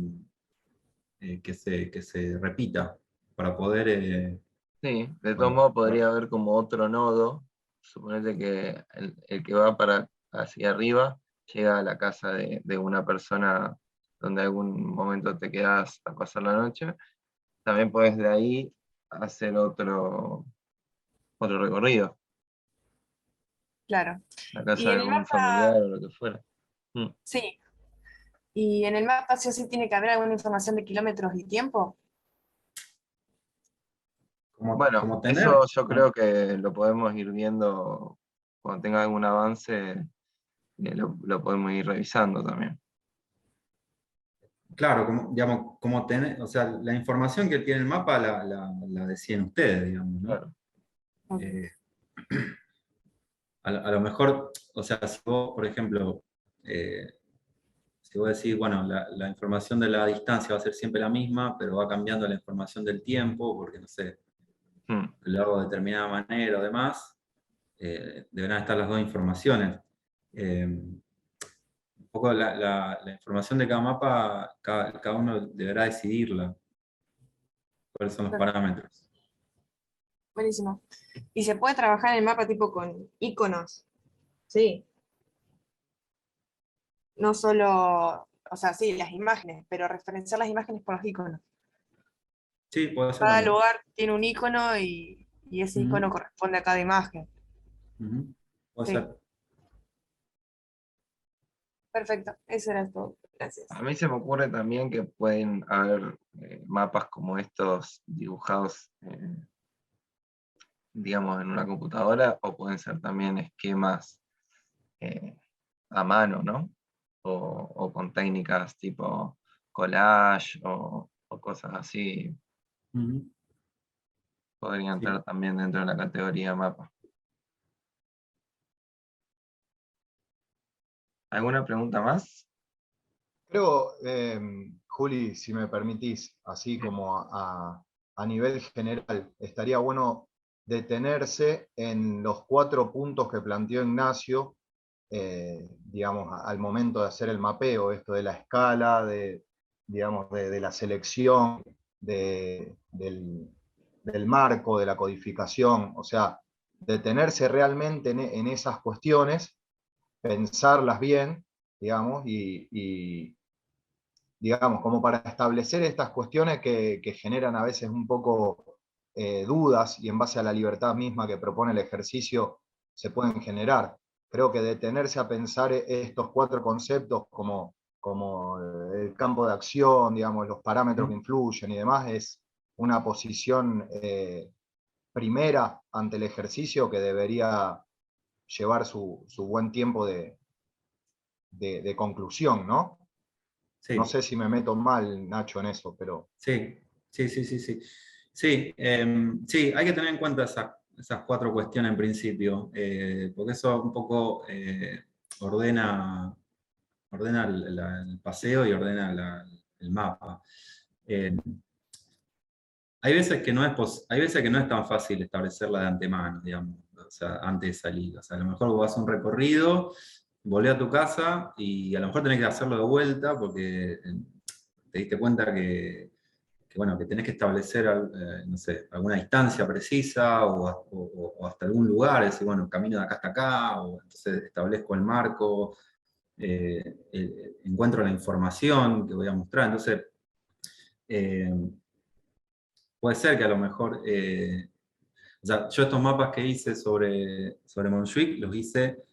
se repita para poder... Sí, de todos bueno, modos podría haber como otro nodo. Suponete que el que va hacia arriba llega a la casa de una persona donde algún momento te quedas a pasar la noche. También puedes de ahí hacer otro recorrido, claro. la casa Y de en el algún familiar mapa, o lo que fuera. Mm. sí. Y en el mapa sí o sí tiene que haber alguna información de kilómetros y tiempo. Bueno, como eso tener... yo creo que lo podemos ir viendo cuando tenga algún avance, lo podemos ir revisando también. Claro, como, digamos, como tener, o sea, la información que tiene el mapa la deciden ustedes, digamos, ¿no? Claro. Ok. Eh, a lo mejor, o sea, si vos, por ejemplo, si vos decís, bueno, la información de la distancia va a ser siempre la misma, pero va cambiando la información del tiempo, porque no sé, Mm. lo hago de determinada manera o demás, deberán estar las dos informaciones. Un poco la información de cada mapa, cada uno deberá decidirla, cuáles son los parámetros. Buenísimo. Y se puede trabajar en el mapa tipo con iconos. Sí. No solo, o sea, sí, las imágenes, pero referenciar las imágenes por los iconos. Sí, puede ser Cada también. lugar tiene un icono y ese icono Ujú, corresponde a cada imagen. ujú. Puede Sí, ser. perfecto. Eso era todo. Gracias. A mí se me ocurre también que pueden haber mapas como estos dibujados, digamos, en una computadora, o pueden ser también esquemas eh, a mano, ¿no? O con técnicas tipo collage o cosas así, Ujú. podrían Sí. entrar también dentro de la categoría mapa. ¿Alguna pregunta más? Creo, Juli, si me permitís, así como a nivel general, estaría bueno detenerse en los 4 puntos que planteó Ignacio, digamos, al momento de hacer el mapeo, esto de la escala, digamos, de la selección, del marco, de la codificación, o sea, detenerse realmente en esas cuestiones, pensarlas bien, digamos, digamos, como para establecer estas cuestiones que generan a veces un poco dudas y en base a la libertad misma que propone el ejercicio se pueden generar. Creo que detenerse a pensar estos 4 conceptos como el campo de acción, digamos, los parámetros que influyen y demás, es una posición primera ante el ejercicio que debería llevar su buen tiempo de conclusión, ¿no? No Sí, sé si me meto mal, Nacho, en eso, pero sí, sí, sí, sí, sí. Sí, sí, hay que tener en cuenta esas cuatro cuestiones en principio, porque eso un poco ordena, ordena el paseo y ordena el mapa. Eh, hay veces que no es hay veces que no es tan fácil establecerla de antemano, digamos, o sea, antes de salir. O sea, a lo mejor vos vas a un recorrido, volvés a tu casa y a lo mejor tenés que hacerlo de vuelta porque te diste cuenta bueno, que tenés que establecer, no sé, alguna distancia precisa o hasta algún lugar, decir, bueno, camino de acá hasta acá, o entonces establezco el marco, encuentro la información que voy a mostrar. Entonces, puede ser que a lo mejor, o sea, yo estos mapas que hice sobre Montjuic, los hice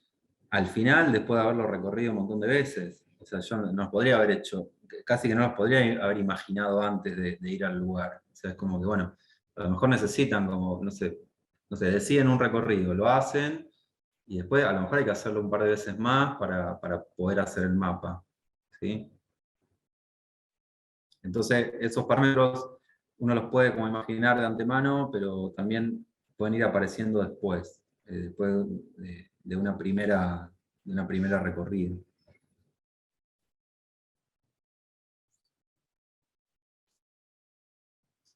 al final, después de haberlo recorrido un montón de veces. O sea, yo no los podría haber hecho, casi que no los podría haber imaginado antes de ir al lugar. O sea, es como que, bueno, a lo mejor necesitan como, no sé, deciden un recorrido, lo hacen, y después a lo mejor hay que hacerlo un par de veces más para poder hacer el mapa. ¿Sí? Entonces, esos parámetros uno los puede como imaginar de antemano, pero también pueden ir apareciendo después de una primera recorrida.